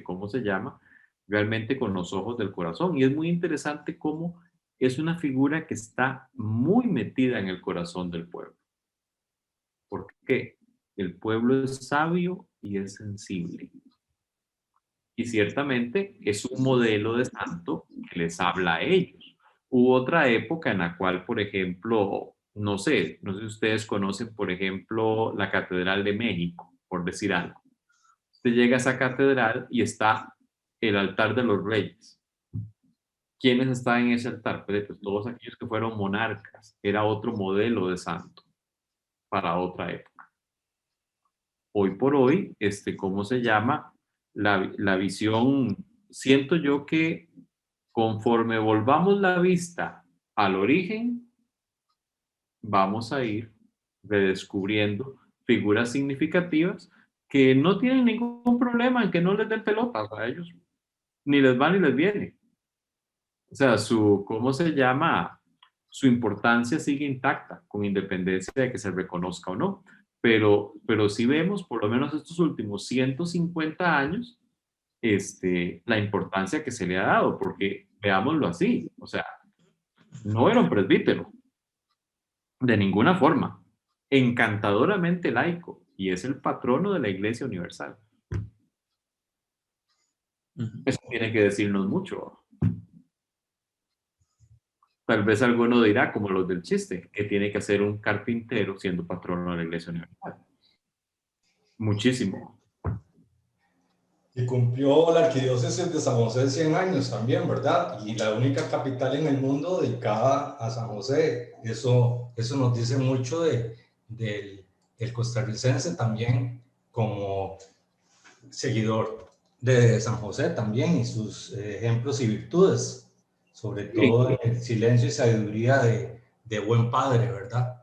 ¿cómo se llama? Realmente con los ojos del corazón. Y es muy interesante cómo es una figura que está muy metida en el corazón del pueblo. ¿Por qué? El pueblo es sabio y es sensible. Y ciertamente es un modelo de santo que les habla a ellos. Hubo otra época en la cual, por ejemplo, no sé si ustedes conocen, por ejemplo, la Catedral de México, por decir algo. Usted llega a esa catedral y está el altar de los reyes. ¿Quiénes están en ese altar? Pues todos aquellos que fueron monarcas. Era otro modelo de santo para otra época. Hoy por hoy, ¿cómo se llama? La visión, siento yo que conforme volvamos la vista al origen, vamos a ir redescubriendo figuras significativas que no tienen ningún problema en que no les den pelotas a ellos, ni les va ni les viene. O sea, ¿cómo se llama? Su importancia sigue intacta, con independencia de que se reconozca o no. Pero sí vemos, por lo menos estos últimos 150 años, la importancia que se le ha dado, porque veámoslo así, o sea, no era un presbítero, de ninguna forma, encantadoramente laico, y es el patrono de la Iglesia Universal. Eso tiene que decirnos mucho. Tal vez alguno dirá, como los del chiste, que tiene que hacer un carpintero siendo patrono de la Iglesia Universal. Muchísimo. Y cumplió la arquidiócesis de San José 100 años también, ¿verdad? Y la única capital en el mundo dedicada a San José. Eso nos dice mucho del costarricense también como seguidor de San José también y sus ejemplos y virtudes. Sobre todo el silencio y sabiduría de buen padre, ¿verdad?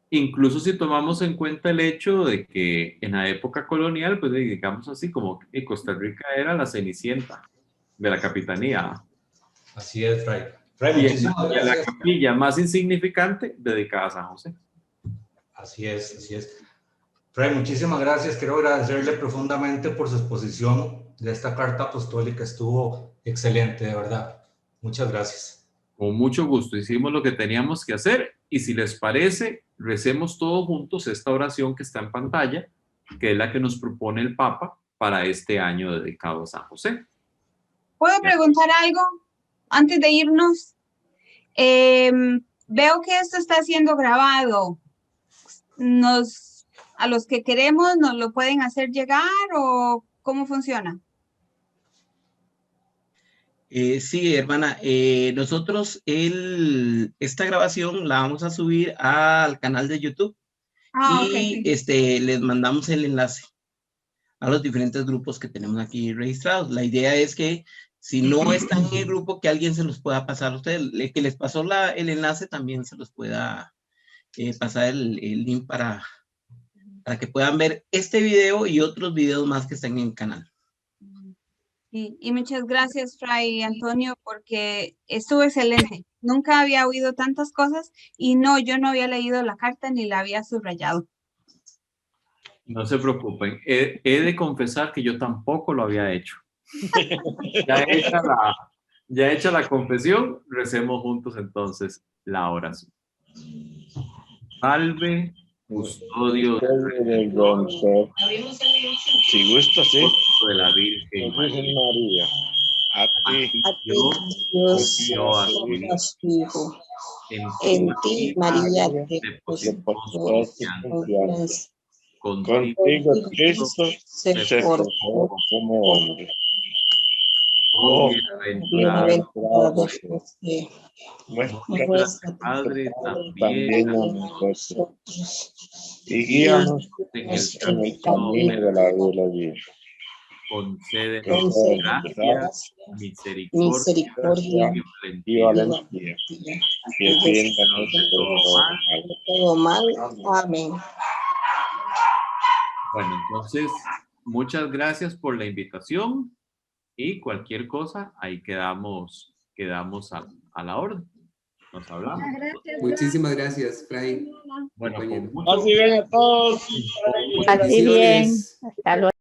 Incluso si tomamos en cuenta el hecho de que en la época colonial, pues digamos así, como que Costa Rica era la cenicienta de la capitanía. Así es, Fray. Fray, muchísimas gracias. La capilla más insignificante dedicada a San José. Así es, así es. Fray, muchísimas gracias. Quiero agradecerle profundamente por su exposición de esta carta apostólica. Estuvo excelente, de verdad. Muchas gracias. Con mucho gusto. Hicimos lo que teníamos que hacer y si les parece, recemos todos juntos esta oración que está en pantalla, que es la que nos propone el Papa para este año dedicado a San José. ¿Puedo preguntar algo antes de irnos? Veo que esto está siendo grabado. ¿A los que queremos nos lo pueden hacer llegar o cómo funciona? Sí, hermana, nosotros esta grabación la vamos a subir al canal de YouTube y okay. Les mandamos el enlace a los diferentes grupos que tenemos aquí registrados. La idea es que si no están en el grupo, que alguien se los pueda pasar a ustedes. El que les pasó el enlace también se los pueda pasar el link para para que puedan ver este video y otros videos más que están en el canal. Y muchas gracias, Fray Antonio, porque estuvo excelente. Nunca había oído tantas cosas y no, yo no había leído la carta ni la había subrayado. No se preocupen. He de confesar que yo tampoco lo había hecho. Ya hecha la confesión, recemos juntos entonces la oración. Salve, custodio del Redentor. Si gusta, sí. de la Virgen Virgen María. María, a ti, Yo Dios, confío a tu Hijo. a su Hijo. En En ti, María, depositamos depositamos confianza. confianza. contigo, Cristo, Se se forjó formó como hombre. Oh, bienaventurado José. Muestra Muestra Padre, también a nosotros y guíanos en en el camino de la vida. concédenos gracias, misericordia y valentía, y defiéndanos de todo mal. Amén. Bueno, entonces, muchas gracias por la invitación y cualquier cosa, ahí quedamos a la orden. Nos hablamos. Muchísimas gracias, Fray. Bueno, compañero. con mucho Así ven a todos. Muchas Así bien. bendiciones. Hasta luego.